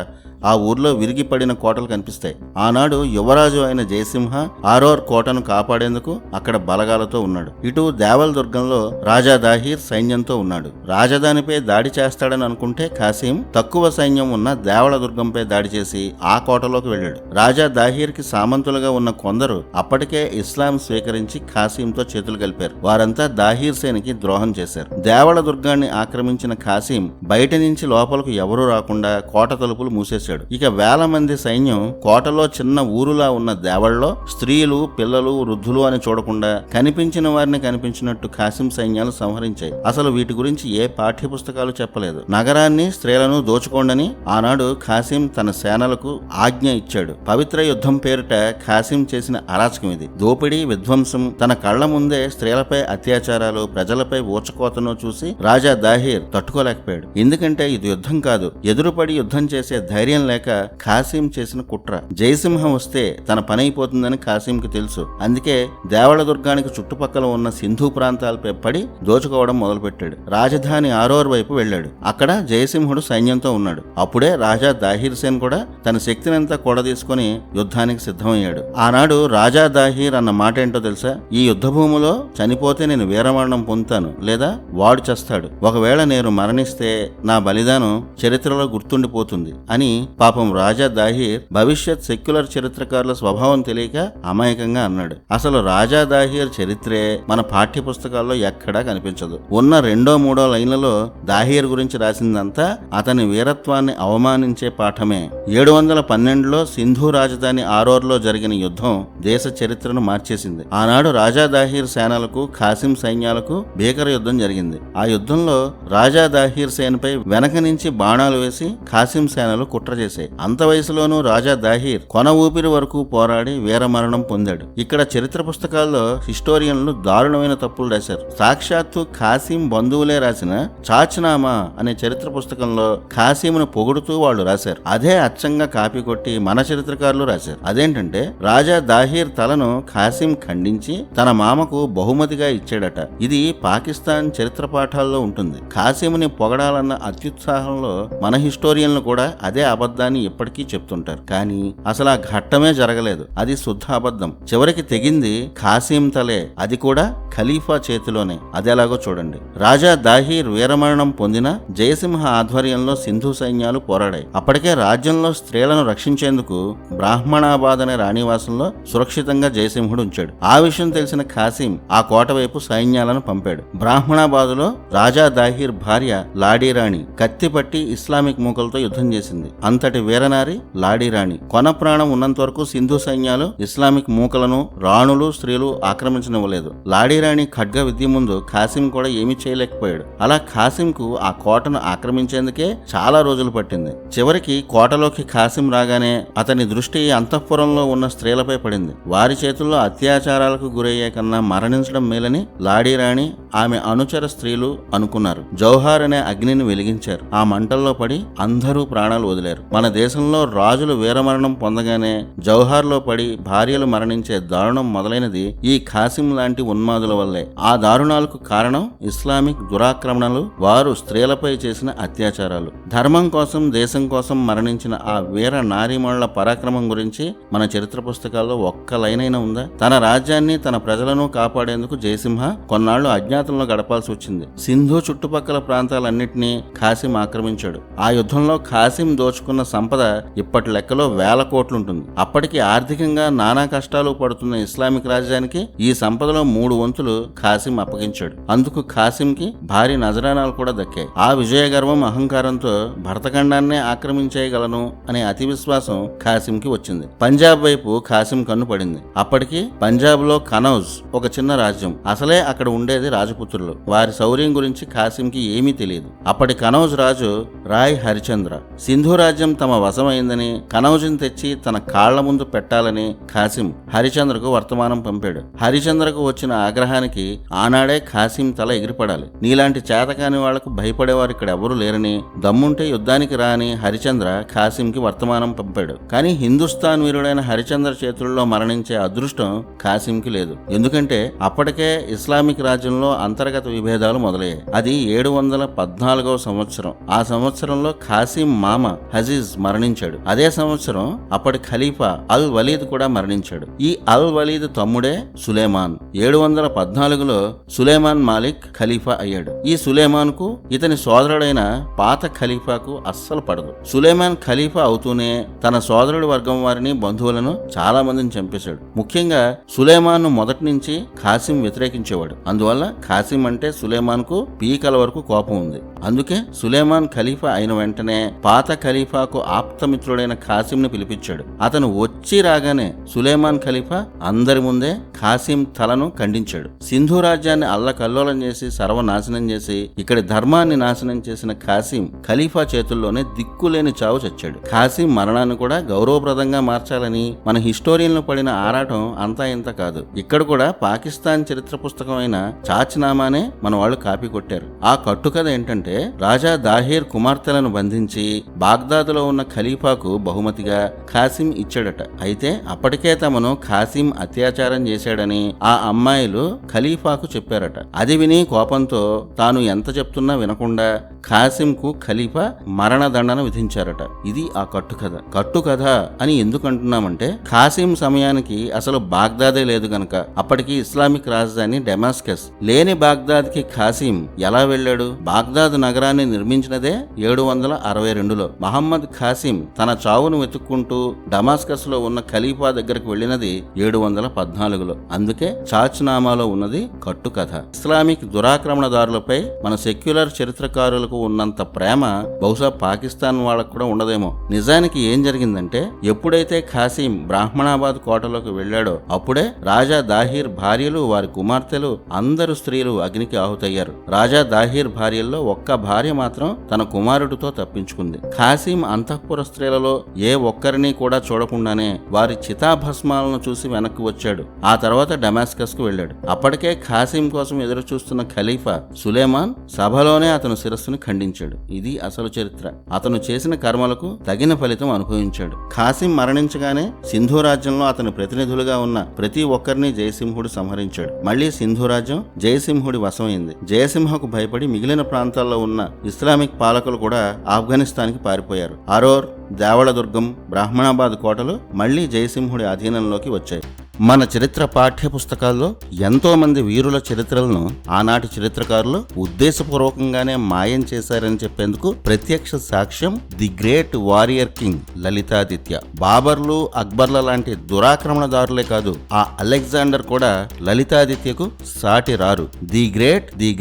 [SPEAKER 1] ఆ ఊర్లో విరిగిపడిన కోటలు కనిపిస్తాయి. ఆనాడు యువరాజు అయిన జయసింహ ఆరోర్ కోటను కాపాడేందుకు అక్కడ బలగాలతో ఉన్నాడు. ఇటు దేవల్ దుర్గంలో రాజా దాహీర్ సైన్యంతో ఉన్నాడు. రాజధానిపై దాడి చేస్తాడని అనుకుంటే ఖాసిం తక్కువ సైన్యం ఉన్న దేవళ దుర్గంపై దాడి చేసి ఆ కోటలోకి వెళ్ళాడు. రాజా దాహీర్ కి సామంతులుగా ఉన్న కొందరు అప్పటికే ఇస్లాం స్వీకరించి ఖాసీంతో చేతులు కలిపారు. వారంతా దాహీర్ సేనికి ద్రోహం చేశారు. దేవళ దుర్గాన్ని ఆక్రమించిన ఖాసిం బయట నుంచి లోపలకు ఎవరూ రాకుండా కోట తలుపులు మూసేశాడు. చేశాడు. ఇక వేల మంది సైన్యం కోటలో చిన్న ఊరులా ఉన్న దేవళ్ళలో స్త్రీలు, పిల్లలు, వృద్ధులు అని చూడకుండా కనిపించిన వారిని కనిపించినట్టు ఖాసిం సైన్యాలు సంహరించాయి. అసలు వీటి గురించి ఏ పాఠ్య పుస్తకాలు చెప్పలేదు. నగరాన్ని, స్త్రీలను దోచుకోండని ఆనాడు ఖాసిం తన సేనలకు ఆజ్ఞ ఇచ్చాడు. పవిత్ర యుద్ధం పేరిట ఖాసిం చేసిన అరాచకం ఇది. దోపిడీ, విధ్వంసం, తన కళ్ల ముందే స్త్రీలపై అత్యాచారాలు, ప్రజలపై ఊచకోతను చూసి రాజా దాహీర్ తట్టుకోలేకపోయాడు. ఎందుకంటే ఇది యుద్ధం కాదు, ఎదురుపడి యుద్ధం చేసే ధైర్యం లేక ఖాసిం చేసిన కుట్ర. జయసింహం వస్తే తన పని అయిపోతుందని ఖాసింకి తెలుసు. అందుకే దేవళ దుర్గానికి చుట్టుపక్కల ఉన్న సింధు ప్రాంతాలపై పడి దోచుకోవడం మొదలుపెట్టాడు. రాజధాని ఆరోర్ వైపు వెళ్లాడు. అక్కడ జయసింహుడు సైన్యంతో ఉన్నాడు. అప్పుడే రాజా దాహీర్ సేన్ కూడా తన శక్తినంతా కూడదీసుకుని యుద్ధానికి సిద్ధమయ్యాడు. ఆనాడు రాజా దాహీర్ అన్న మాట ఏంటో తెలుసా? ఈ యుద్ధ భూమిలో చనిపోతే నేను వీరమరణం పొందుతాను, లేదా వాడు చస్తాడు. ఒకవేళ నేను మరణిస్తే నా బలిదానం చరిత్రలో గుర్తుండిపోతుంది అని. పాపం రాజా దాహీర్ భవిష్యత్ సెక్యులర్ చరిత్రకారుల స్వభావం తెలియక అమాయకంగా అన్నాడు. అసలు రాజా దాహీర్ చరిత్రే మన పాఠ్య పుస్తకాల్లో ఎక్కడా కనిపించదు. ఉన్న 2-3 లైన్లలో దాహీర్ గురించి రాసిందంతా అతని వీరత్వాన్ని అవమానించే పాఠమే. 712లో సింధు రాజధాని ఆరోర్లో జరిగిన యుద్ధం దేశ చరిత్రను మార్చేసింది. ఆనాడు రాజా దాహీర్ సేనలకు, ఖాసిం సైన్యాలకు భీకర యుద్ధం జరిగింది. ఆ యుద్ధంలో రాజా దాహీర్ సేనపై వెనక నుంచి బాణాలు వేసి ఖాసిం సేనలు కుట్ర చేశాయి. అంత వయసులోనూ రాజా దాహీర్ కొన ఊపిరి వరకు పోరాడి వీరమరణం పొందాడు. ఇక్కడ చరిత్ర పుస్తకాల్లో హిస్టోరియన్లు దారుణమైన తప్పులు రాశారు. సాక్షాత్తు ఖాసిం బంధువులే రాసిన చాచ్నామా అనే చరిత్ర పుస్తకంలో ఖాసింను పొగుడుతూ వాళ్ళు రాశారు. అదే అచ్చంగా కాపీ కొట్టి మన చరిత్రకారులు రాశారు. అదేంటంటే రాజా దాహీర్ తలను ఖాసిం ఖండించి తన మామకు బహుమతిగా ఇచ్చాడట. ఇది పాకిస్తాన్ చరిత్ర పాఠాల్లో ఉంటుంది. ఖాసింని పొగడాలన్న అత్యుత్సాహంలో మన హిస్టోరియన్లు కూడా అదే అబద్ధాన్ని ఇప్పటికీ చెప్తుంటారు. కానీ అసలు ఆ ఘట్టమే జరగలేదు. అది శుద్ధ అబద్ధం. చివరికి తెగింది ఖాసిం తలే, అది కూడా ఖలీఫా చేతిలోనే. అదెలాగో చూడండి. రాజా దాహీర్ వీరమరణం పొందిన జయసింహ ఆధ్వర్యంలో సింధు సైన్యాలు పోరాడాయి. అప్పటికే రాజ్యంలో స్త్రీలను రక్షించేందుకు బ్రాహ్మణాబాద్ అనే రాణివాసంలో సురక్షితంగా జయసింహుడు ఉంచాడు. ఆ విషయం తెలిసిన ఖాసిం ఆ కోట వైపు సైన్యాలను పంపాడు. బ్రాహ్మణాబాదులో రాజా దాహీర్ భార్య లాడీరాణి కత్తిపట్టి ఇస్లామిక్ మూకలతో యుద్ధం చేసింది. అంతటి వీరనారి లాడీరాణి. కొన ప్రాణం ఉన్నంత వరకు సింధు సైన్యాలు ఇస్లామిక్ మూకలను రాణులు, స్త్రీలు ఆక్రమించనివ్వలేదు. లాడీరాణి ఖడ్గ విద్య ముందు ఖాసిం కూడా ఏమీ చేయలేకపోయాడు. అలా ఖాసింకు ఆ కోటను ఆక్రమించేందుకే చాలా రోజులు పట్టింది. చివరికి కోటలోకి ఖాసిం రాగానే అతని దృష్టి అంతఃపురంలో ఉన్న స్త్రీలపై పడింది. వారి చేతుల్లో అత్యాచారాలకు గురయ్యే కన్నా మరణించడం మేలని లాడీరాణి, ఆమె అనుచర స్త్రీలు అనుకున్నారు. జౌహార్ అనే అగ్నిని వెలిగించారు. ఆ మంటల్లో పడి అందరూ ప్రాణాలు వదిలారు. మన దేశంలో రాజులు వీరమరణం పొందగానే జౌహార్లో పడి భార్యలు మరణించే దారుణం మొదలైనది ఈ ఖాసిం లాంటి ఉన్మాదుల వల్లే. ఆ దారుణాలకు కారణం ఇస్లామిక్ దురాక్రమణలు, వారు స్త్రీలపై చేసిన అత్యాచారాలు. ధర్మం కోసం, దేశం కోసం మరణించిన ఆ వీర నారీమణుల పరాక్రమం గురించి మన చరిత్ర పుస్తకాల్లో ఒక్క లైనైనా ఉందా? తన రాజ్యాన్ని, తన ప్రజలను కాపాడేందుకు జయసింహ కొన్నాళ్లు అజ్ఞాతంలో గడపాల్సి వచ్చింది. సింధు చుట్టుపక్కల ప్రాంతాలన్నింటినీ ఖాసిం ఆక్రమించాడు. ఆ యుద్ధంలో ఖాసిం దోచుకున్న సంపద ఇప్పటి లెక్కలో 1000 కోట్లుంటుంది. అప్పటికి ఆర్థికంగా నానా కష్టాలు పడుతున్న ఇస్లామిక్ రాజ్యానికి ఈ సంపదలో 3 వంతులు ఖాసిం అప్పగించాడు. అందుకు ఖాసింకి భారీ నజరానాలు కూడా దక్కాయి. ఆ విజయ గర్వం, అహంకారంతో భరతఖండాన్నే ఆక్రమించేయగలను అనే అతి విశ్వాసం ఖాసింకి వచ్చింది. పంజాబ్ వైపు ఖాసిం కన్ను పడింది. అప్పటికి పంజాబ్ లో కనౌజ్ ఒక చిన్న రాజ్యం. అసలే అక్కడ ఉండేది రాజపుత్రులు. వారి శౌర్యం గురించి ఖాసింకి ఏమీ తెలియదు. అప్పటి కనౌజ్ రాజు రాయ్ హరిచంద్ర. సింధు రాజ్యం తమ వశమైందని కనౌజ్ని తెచ్చి తన కాళ్ల ముందు పెట్టాలని ఖాసిం హరిచంద్రకు వర్తమానం పంపాడు. హరిచంద్రకు వచ్చిన ఆగ్రహానికి ఆనాడే ఖాసిం తల ఎగిరిపడాలి. నీలాంటి చేతకాని వాళ్లకు భయపడేవారు ఇక్కడ ఎవరూ లేరని, దమ్ముంటే యుద్ధానికి రాని హరిచంద్ర ఖాసింకి వర్తమానం పంపాడు. కానీ హిందుస్థాన్ వీరుడైన హరిచంద్ర చేతుల్లో మరణించే అదృష్టం ఖాసింకి లేదు. ఎందుకంటే అప్పటికే ఇస్లామిక్ రాజ్యంలో అంతర్గత విభేదాలు మొదలయ్యాయి. అది 714వ సంవత్సరం. ఆ సంవత్సరంలో ఖాసిం మామ హజీజ్ మరణించాడు. అదే సంవత్సరం అప్పటి ఖలీఫా అల్ వలీద్ కూడా మరణించాడు. ఈ అల్ వలీద్ తమ్ముడే సులేమాన్. 714లో సులేమాన్ మాలిక్ ఖలీఫా అయ్యాడు. ఈ సులేమాన్ కు ఇతని సోదరుడైన పాత ఖలీఫాకు అస్సలు పడదు. సులేమాన్ ఖలీఫా అవుతూనే తన సోదరుడి వర్గం వారిని, బంధువులను చాలా మందిని చంపేశాడు. ముఖ్యంగా సులేమాన్ మొదటి నుంచి ఖాసిం వ్యతిరేకించేవాడు. అందువల్ల ఖాసిం అంటే సులేమాన్ కు పీకల వరకు కోపం ఉంది. అందుకే సులేమాన్ ఖలీఫా అయిన వెంటనే పాత ఖలీఫా ఖలీఫాకు ఆప్తమిత్రుడైన ఖాసింని పిలిపించాడు. అతను వచ్చి రాగానే సులేమాన్ ఖలీఫా అందరి ముందే ఖాసిం తలను ఖండించాడు. సింధు రాజ్యాన్ని అల్లకల్లోలం చేసి సర్వనాశనం చేసి ఇక్కడి ధర్మాన్ని నాశనం చేసిన ఖాసిం ఖలీఫా చేతుల్లోనే దిక్కులేని చావు చచ్చాడు. ఖాసిం మరణాన్ని కూడా గౌరవప్రదంగా మార్చాలని మన హిస్టోరియన్లు పడిన ఆరాటం అంతా ఇంత కాదు. ఇక్కడ కూడా పాకిస్తాన్ చరిత్ర పుస్తకం అయిన చాచ్నామానే మన వాళ్ళు కాపీ కొట్టారు. ఆ కట్టుకథ ఏంటంటే, రాజా దాహీర్ కుమార్తెలను బంధించి బాగ్దాదులో ఉన్న ఖలీఫాకు బహుమతిగా ఖాసిం ఇచ్చాడట. అయితే అప్పటికే తమను ఖాసిం అత్యాచారం చేశాడని ఆ అమ్మాయిలు ఖలీఫాకు చెప్పారట. అది విని కోపంతో తాను ఎంత చెప్తున్నా వినకుండా ఖాసిం కు ఖలీఫా మరణదండన విధించారట. ఇది ఆ కట్టుకథ. కట్టుకథ అని ఎందుకు అంటున్నామంటే, ఖాసిం సమయానికి అసలు బాగ్దాదే లేదు గనక. అప్పటికి ఇస్లామిక్ రాజధాని డెమాస్కస్. లేని బాగ్దాద్ కి ఖాసిం ఎలా వెళ్ళాడు? బాగ్దాద్ నగరాన్ని నిర్మించినదే 762లో. మహమ్మద్ ఖాసిం తన చావును వెతుక్కుంటూ డమాస్కస్ లో ఉన్న ఖలీఫా దగ్గరకు వెళ్ళినది 714లో. అందుకే చాచ్నామాలో ఉన్నది కట్టుకథ. ఇస్లామిక్ దురాక్రమణదారులపై మన సెక్యులర్ చరిత్రకారులకు ఉన్నంత ప్రేమ బహుశా పాకిస్తాన్ వాళ్ళకు కూడా ఉండదేమో. నిజానికి ఏం జరిగిందంటే, ఎప్పుడైతే ఖాసిం బ్రాహ్మణాబాద్ కోటలోకి వెళ్ళాడో అప్పుడే రాజా దాహీర్ భార్యలు, వారి కుమార్తెలు, అందరు స్త్రీలు అగ్నికి ఆహుతయ్యారు. రాజా దాహీర్ భార్యల్లో ఒక్క భార్య మాత్రం తన కుమారుడితో తప్పించుకుంది. ఖాసిం అంతఃపుర స్త్రీలలో ఏ ఒక్కరిని కూడా చూడకుండానే వారి చితాభస్మాలను చూసి వెనక్కి వచ్చాడు. ఆ తర్వాత డమాస్కస్ కు వెళ్ళాడు. అప్పటికే ఖాసిం కోసం ఎదురు చూస్తున్న ఖలీఫా సులేమాన్ సభలోనే అతను శిరస్సును ఖండించాడు. ఇది అసలు చరిత్ర. అతను చేసిన కర్మలకు తగిన ఫలితం అనుభవించాడు. ఖాసిం మరణించగానే సింధు రాజ్యంలో అతని ప్రతినిధులుగా ఉన్న ప్రతి ఒక్కరిని జయసింహుడు సంహరించాడు. మళ్లీ సింధు రాజ్యం జయసింహుడి వశమైంది. జయసింహకు భయపడి మిగిలిన ప్రాంతాల్లో ఉన్న ఇస్లామిక్ పాలకులు కూడా ఆఫ్ఘనిస్తాన్కి పారిపోయారు. అరోర్, దేవళదుర్గం, బ్రాహ్మణాబాద్ కోటలు మళ్లీ జయసింహుడి అధీనంలోకి వచ్చాయి. మన చరిత్ర పాఠ్య పుస్తకాల్లో ఎంతో మంది వీరుల చరిత్రలను ఆనాటి చరిత్రకారులు ఉద్దేశపూర్వకంగానే మాయం చేశారని చెప్పేందుకు ప్రత్యక్ష సాక్ష్యం the great warrior king Lalitaditya. బాబర్లు, అక్బర్ల లాంటి దురాక్రమణదారులే కాదు, ఆ అలెగ్జాండర్ కూడా లలితాదిత్యకు సాటి రారు. ది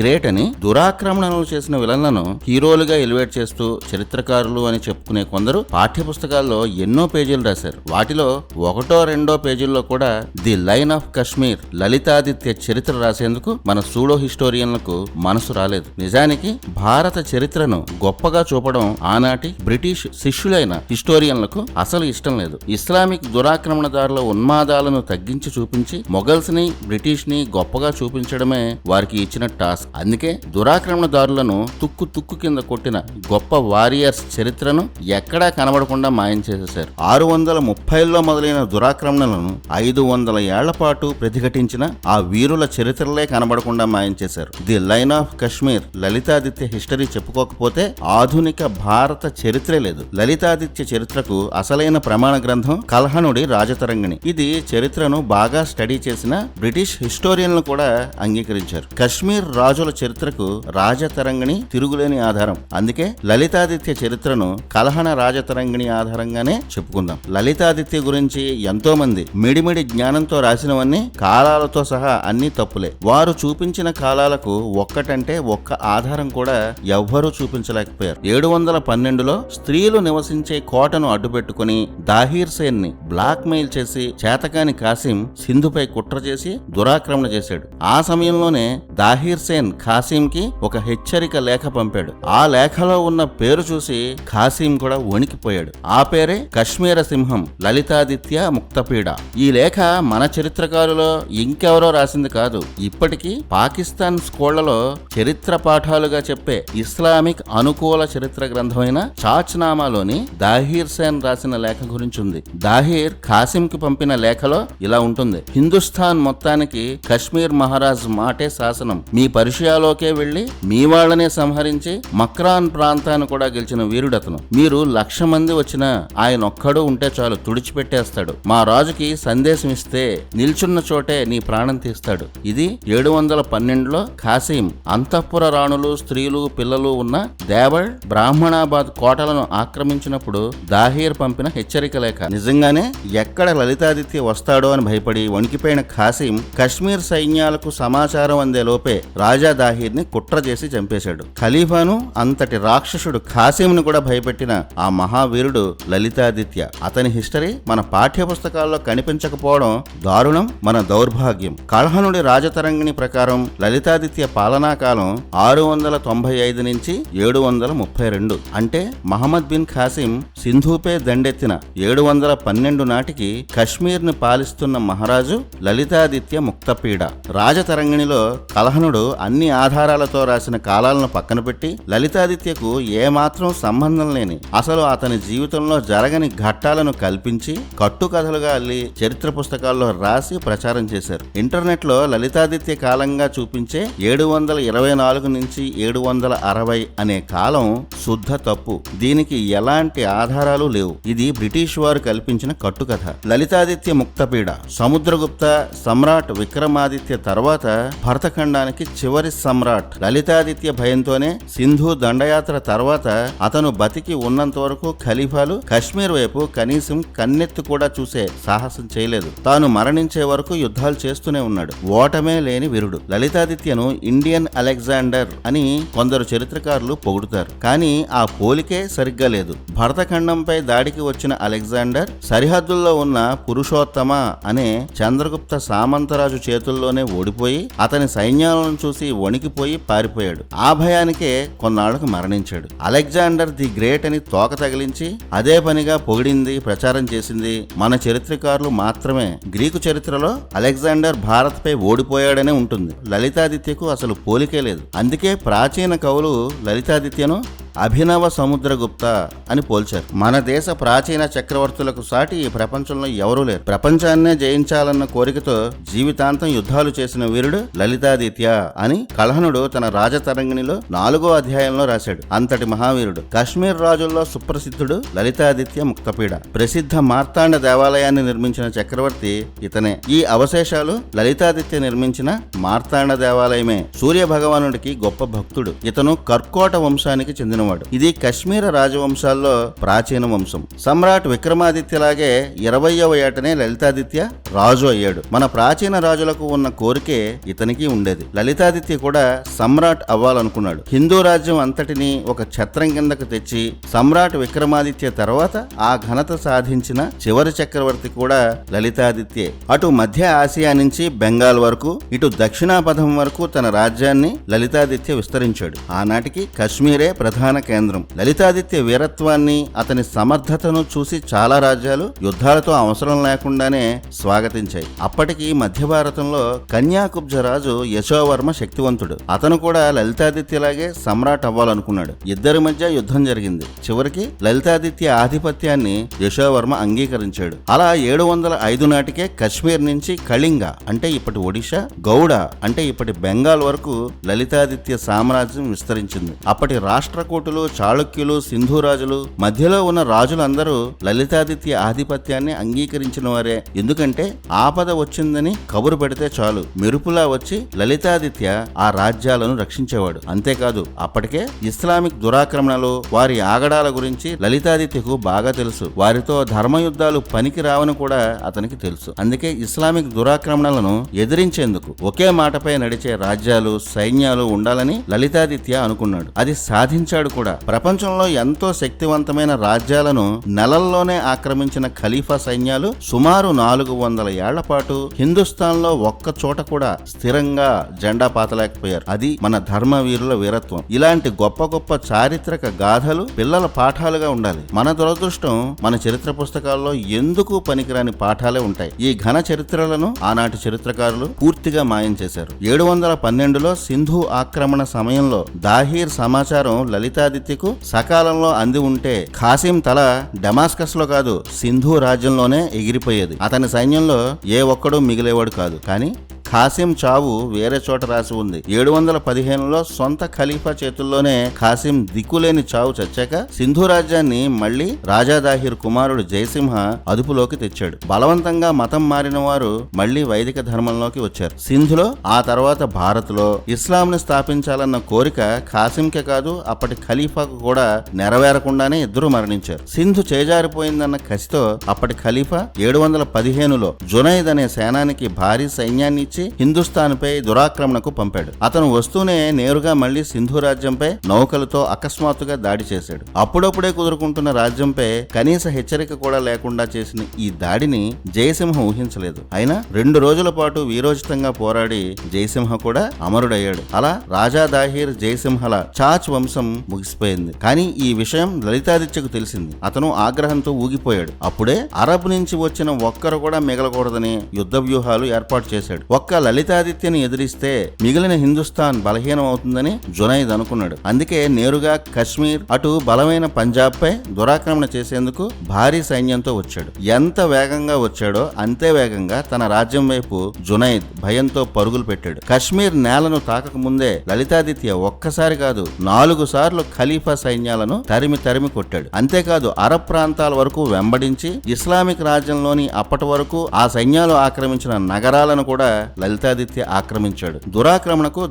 [SPEAKER 1] గ్రేట్ అని దురాక్రమణలు చేసిన విలన్లను హీరోలుగా ఎలివేట్ చేస్తూ చరిత్రకారులు అని చెప్పుకునే కొందరు పాఠ్య పుస్తకాల్లో ఎన్నో పేజీలు రాశారు. వాటిలో ఒకటో రెండో పేజీల్లో కూడా the line of Kashmir Lalitaditya చరిత్ర రాసేందుకు మన సూడో హిస్టోరియన్లకు మనసు రాలేదు. నిజానికి భారత చరిత్రను గొప్పగా చూపడం ఆనాటి బ్రిటిష్ శిష్యులైన హిస్టోరియన్లకు అసలు ఇష్టం లేదు. ఇస్లామిక్ దురాక్రమణదారుల ఉన్మాదాలను తగ్గించి చూపించి మొఘల్స్ ని, బ్రిటిష్ ని గొప్పగా చూపించడమే వారికి ఇచ్చిన టాస్క్. అందుకే దురాక్రమణదారులను తుక్కు కింద కొట్టిన గొప్ప వారియర్స్ చరిత్రను ఎక్కడా కనబడకుండా మాయం చేసేశారు. 630లో మొదలైన దురాక్రమణలను 500 ఏళ్ల పాటు ప్రతిఘటించిన ఆ వీరుల చరిత్రలే కనబడకుండా మాయం చేశారు. The line of Kashmir Lalitaditya history చెప్పుకోకపోతే ఆధునిక భారత చరిత్రే లేదు. లలితాదిత్య చరిత్రకు అసలైన ప్రమాణ గ్రంథం కల్హణుడి రాజతరంగిణి. ఇది చరిత్రను బాగా స్టడీ చేసిన బ్రిటిష్ హిస్టోరియన్లు కూడా అంగీకరించారు. కశ్మీర్ రాజుల చరిత్రకు రాజతరంగిణి తిరుగులేని ఆధారం. అందుకే లలితాదిత్య చరిత్రను కల్హణ రాజతరంగిణి ఆధారంగానే చెప్పుకుందాం. లలితాదిత్య గురించి ఎంతో మంది మిడిమిడి జ్ఞానంతో రాసినవన్నీ కాలాలతో సహా అన్ని తప్పులే. వారు చూపించిన కాలాలకు ఒక్కటంటే ఒక్క ఆధారం కూడా ఎవ్వరూ చూపించలేకపోయారు. 712లో స్త్రీలు నివసించే కోటను అడ్డుపెట్టుకుని దాహీర్ సేన్ ని బ్లాక్ మెయిల్ చేసి చేతకాని ఖాసిం సింధుపై కుట్ర చేసి దురాక్రమణ చేశాడు. ఆ సమయంలోనే దాహీర్ సేన్ ఖాసిం కి ఒక హెచ్చరిక లేఖ పంపాడు. ఆ లేఖలో ఉన్న పేరు చూసి ఖాసిం కూడా వణికిపోయాడు. ఆ పేరే కశ్మీర సింహం లలితాదిత్య ముక్తపీడ. ఈ లేఖ మన చరిత్రకారులో ఇంకెవరో రాసింది కాదు. ఇప్పటికీ పాకిస్తాన్ స్కూళ్లలో చరిత్ర పాఠాలుగా చెప్పే ఇస్లామిక్ అనుకూల చరిత్ర గ్రంథమైన చాచ్నామాలోని దాహీర్ సేన్ రాసిన లేఖ గురించి ఉంది. దాహీర్ ఖాసిం కి పంపిన లేఖలో ఇలా ఉంటుంది: హిందుస్థాన్ మొత్తానికి కశ్మీర్ మహారాజ్ మాటే శాసనం. మీ పర్షియాలోకే వెళ్లి మీ వాళ్ళనే సంహరించి మక్రాన్ ప్రాంతాన్ని కూడా గెలిచిన వీరుడతను. మీరు 1,00,000 మంది వచ్చినా ఆయన ఒక్కడూ ఉంటే చాలు, తుడిచిపెట్టేస్తాడు. మా రాజుకి సందేశం ఇస్తే నిల్చున్న చోటే నీ ప్రాణం తీస్తాడు. ఇది 712లో ఖాసిం అంతఃపుర రాణులు, స్త్రీలు, పిల్లలు ఉన్న దేవళ్, బ్రాహ్మణాబాద్ కోటలను ఆక్రమించినప్పుడు దాహీర్ పంపిన హెచ్చరిక లేఖ. నిజంగానే ఎక్కడ లలితాదిత్య వస్తాడో అని భయపడి వణికిపోయిన ఖాసిం కశ్మీర్ సైన్యాలకు సమాచారం అందే లోపే రాజా దాహీర్ ని కుట్ర చేసి చంపేశాడు. ఖలీఫాను, అంతటి రాక్షసుడు ఖాసిం ను కూడా భయపెట్టిన ఆ మహా మహావీరుడు లలితాదిత్య. అతని హిస్టరీ మన పాఠ్య పుస్తకాల్లో కనిపించకపోవడం దారుణం, మన దౌర్భాగ్యం. కల్హణుడి రాజతరంగిణి ప్రకారం లలితాదిత్య పాలనా కాలం 695 నుంచి 732. అంటే మహమ్మద్ బిన్ ఖాసిం సింధూపై దండెత్తిన 712 నాటికి కశ్మీర్ ను పాలిస్తున్న మహారాజు లలితాదిత్య ముక్తపీడ. రాజతరంగిణిలో కల్హణుడు అన్ని ఆధారాలతో రాసిన కాలాలను పక్కన పెట్టి లలితాదిత్యకు ఏమాత్రం సంబంధం లేని, అసలు అతని జీవితంలో జరగని ఘట్టాలను కల్పించి కట్టుకథలుగా అల్లి చరిత్ర పుస్తకాల్లో రాసి ప్రచారం చేశారు. ఇంటర్నెట్ లో లలితాదిత్య కాలంగా చూపించే 724 నుంచి 760 అనే కాలం శుద్ధ తప్పు. దీనికి ఎలాంటి ఆధారాలు లేవు. ఇది బ్రిటిష్ వారు కల్పించిన కట్టుకథ. లలితాదిత్య ముక్తపీడ సముద్రగుప్త సమ్రాట్ విక్రమాదిత్య తర్వాత భరతఖండానికి చివరి సమ్రాట్. లలితాదిత్య భయంతోనే సింధు దండయాత్ర తర్వాత అతను బతికి ఉన్నంత వరకు ఖలీఫాలు కశ్మీర్ వైపు కనీసం కన్నెత్తి కూడా చూసే సాహసం చేయలేదు. తాను మరణించే వరకు యుద్ధాలు చేస్తూనే ఉన్నాడు. ఓటమే లేని వీరుడు. లలితాదిత్యను ఇండియన్ అలెగ్జాండర్ అని కొందరు చరిత్రకారులు పొగుడుతారు. కానీ ఆ పోలికే సరిగ్గా లేదు. భరతఖండంపై దాడికి వచ్చిన అలెగ్జాండర్ సరిహద్దుల్లో ఉన్న పురుషోత్తమ అనే చంద్రగుప్త సామంతరాజు చేతుల్లోనే ఓడిపోయి అతని సైన్యాలను చూసి వణికిపోయి పారిపోయాడు. ఆ భయానికే కొన్నాళ్లకు మరణించాడు. అలెగ్జాండర్ ది గ్రేట్ అని తోక తగిలించి అదే పనిగా పొగిడింది, ప్రచారం చేసింది మన చరిత్రకారులు మాత్రమే. గ్రీకు చరిత్రలో అలెగ్జాండర్ భారత్ పై ఓడిపోయాడనే ఉంటుంది. లలితాదిత్యకు అసలు పోలికే లేదు. అందుకే ప్రాచీన కవులు లలితాదిత్యను అభినవ సముద్రగుప్త అని పోల్చారు. మన దేశ ప్రాచీన చక్రవర్తులకు సాటి ఈ ప్రపంచంలో ఎవరూ లేరు. ప్రపంచాన్నే జయించాలన్న కోరికతో జీవితాంతం యుద్ధాలు చేసిన వీరుడు లలితాదిత్య అని కల్హణుడు తన రాజతరంగిణిలో 4వ అధ్యాయంలో రాశాడు. అంతటి మహావీరుడు. కాశ్మీర్ రాజుల్లో సుప్రసిద్ధుడు లలితాదిత్య ముక్తపీడ. ప్రసిద్ధ మార్తాండ దేవాలయాన్ని నిర్మించిన చక్రవర్తి ఇతనే. ఈ అవశేషాలు లలితాదిత్య నిర్మించిన మార్తాండ దేవాలయమే. సూర్య భగవానుడికి గొప్ప భక్తుడు. ఇతను కర్కోట వంశానికి చెందిన. ఇది కశ్మీర రాజవంశాల్లో ప్రాచీన వంశం. సమ్రాట్ విక్రమాదిత్యలాగే 20వ ఏటనే లలితాదిత్య రాజు అయ్యాడు. మన ప్రాచీన రాజులకు ఉన్న కోరికే ఇతనికి ఉండేది. లలితాదిత్య కూడా సమ్రాట్ అవ్వాలనుకున్నాడు. హిందూ రాజ్యం అంతటిని ఒక ఛత్రం కిందకు తెచ్చి సమ్రాట్ విక్రమాదిత్య తర్వాత ఆ ఘనత సాధించిన చివరి చక్రవర్తి కూడా లలితాదిత్యే. అటు మధ్య ఆసియా నుంచి బెంగాల్ వరకు, ఇటు దక్షిణాపథం వరకు తన రాజ్యాన్ని లలితాదిత్య విస్తరించాడు. ఆనాటికి కశ్మీరే ప్రధాన కేంద్రం. లలితాదిత్య వీరత్వాన్ని, అతని సమర్థతను చూసి చాలా రాజ్యాలు యుద్ధాలతో అవసరం లేకుండానే స్వాగతించాయి. అప్పటికి మధ్య భారతంలో కన్యాకుబ్జ రాజు యశోవర్మ శక్తివంతుడు. అతను కూడా లలితాదిత్యలాగే సమ్రాట్ అవ్వాలనుకున్నాడు. ఇద్దరి మధ్య యుద్ధం జరిగింది. చివరికి లలితాదిత్య ఆధిపత్యాన్ని యశోవర్మ అంగీకరించాడు. అలా 705 నాటికే కశ్మీర్ నుంచి కళింగ అంటే ఇప్పటి ఒడిషా, గౌడ అంటే ఇప్పటి బెంగాల్ వరకు లలితాదిత్య సామ్రాజ్యం విస్తరించింది. అప్పటి రాష్ట్రకూటులు, చాళుక్యులు, సింధు రాజులు, మధ్యలో ఉన్న రాజులందరూ లలితాదిత్య ఆధిపత్యాన్ని అంగీకరించిన వారే. ఎందుకంటే ఆపద వచ్చిందని కబురు పెడితే చాలు మెరుపులా వచ్చి లలితాదిత్య ఆ రాజ్యాలను రక్షించేవాడు. అంతేకాదు అప్పటికే ఇస్లామిక్ దురాక్రమణలు, వారి ఆగడాల గురించి లలితాదిత్యకు బాగా తెలుసు. వారితో ధర్మయుద్ధాలు పనికి రావని కూడా అతనికి తెలుసు. అందుకే ఇస్లామిక్ దురాక్రమణలను ఎదిరించేందుకు ఒకే మాటపై నడిచే రాజ్యాలు, సైన్యాలు ఉండాలని లలితాదిత్య అనుకున్నాడు. అది సాధించాడు కూడా. ప్రపంచంలో ఎంతో శక్తివంతమైన రాజ్యాలను నెలల్లోనే ఆక్రమించిన ఖలీఫా సైన్యాలు సుమారు 400 ఏళ్ల పాటు హిందుస్థాన్ లో ఒక్క చోట కూడా స్థిరంగా జెండా పాతలేకపోయారు. అది మన ధర్మవీరుల వీరత్వం. ఇలాంటి గొప్ప గొప్ప చారిత్రక గాథలు పిల్లల పాఠాలుగా ఉండాలి. మన దురదృష్టం మన చరిత్ర పుస్తకాల్లో ఎందుకు పనికిరాని పాఠాలే ఉంటాయి. ఈ ఘన చరిత్రలను ఆనాటి చరిత్రకారులు పూర్తిగా మాయం చేశారు. 712లో సింధు ఆక్రమణ సమయంలో దాహీర్ సమాచారం లలితాదిత్యకు సకాలంలో అంది ఉంటే ఖాసిం తల డమాస్కస్ లో కాదు, సింధు రాజ్యంలోనే ఎగిరిపోయేది. అతని సైన్యంలో ఏ ఒక్కడూ మిగిలేవాడు కాదు. కానీ ఖాసిం చావు వేరే చోట రాసి ఉంది. 715లో సొంత ఖలీఫా చేతుల్లోనే ఖాసిం దిక్కులేని చావు చచ్చాక సింధు రాజ్యాన్ని మళ్లీ రాజా దాహిర్ కుమారుడు జయసింహ అదుపులోకి తెచ్చాడు. బలవంతంగా మతం మారిన వారు మళ్లీ వైదిక ధర్మంలోకి వచ్చారు. సింధులో, ఆ తర్వాత భారత్ లో ఇస్లాంను స్థాపించాలన్న కోరిక ఖాసింకే కాదు, అప్పటి ఖలీఫాకు కూడా నెరవేరకుండానే ఇద్దరు మరణించారు. సింధు చేజారిపోయిందన్న కసితో అప్పటి ఖలీఫా 715లో జునైద్ అనే సేనానికి భారీ సైన్యాన్ని ఇచ్చి పిలిపించి హిందుస్థాన్పై దురాక్రమణకు పంపాడు. అతను వస్తూనే నేరుగా మళ్లీ సింధు రాజ్యంపై నౌకలతో అకస్మాత్తుగా దాడి చేశాడు. అప్పుడప్పుడే కుదురుకుంటున్న రాజ్యంపై కనీస హెచ్చరిక కూడా లేకుండా చేసిన ఈ దాడిని జయసింహ ఊహించలేదు. అయినా 2 రోజుల పాటు వీరోచితంగా పోరాడి జయసింహ కూడా అమరుడయ్యాడు. అలా రాజా దాహిర్ జయసింహల చాచ్ వంశం ముగిసిపోయింది. కానీ ఈ విషయం లలితాదిత్యకు తెలిసింది. అతను ఆగ్రహంతో ఊగిపోయాడు. అప్పుడే అరబ్ నుంచి వచ్చిన ఒక్కరు కూడా మిగలకూడదని యుద్ధ వ్యూహాలు ఏర్పాటు చేశాడు. ఒక్క లలితాదిత్యని ఎదిరిస్తే మిగిలిన హిందుస్థాన్ బలహీనం అవుతుందని జునైద్ అనుకున్నాడు. అందుకే నేరుగా కశ్మీర్ అటు బలమైన పంజాబ్ పై దురాక్రమణ చేసేందుకు భారీ సైన్యంతో వచ్చాడు. ఎంత వేగంగా వచ్చాడో అంతే వేగంగా తన రాజ్యం వైపు జునైద్ భయంతో పరుగులు పెట్టాడు. కశ్మీర్ నేలను తాకక ముందే లలితాదిత్య ఒక్కసారి కాదు 4 సార్లు ఖలీఫా సైన్యాలను తరిమి కొట్టాడు. అంతేకాదు అరబ్ ప్రాంతాల వరకు వెంబడించి ఇస్లామిక్ రాజ్యంలోని అప్పటి వరకు ఆ సైన్యాలు ఆక్రమించిన నగరాలను కూడా లలితాదిత్య ఆక్రమించాడు.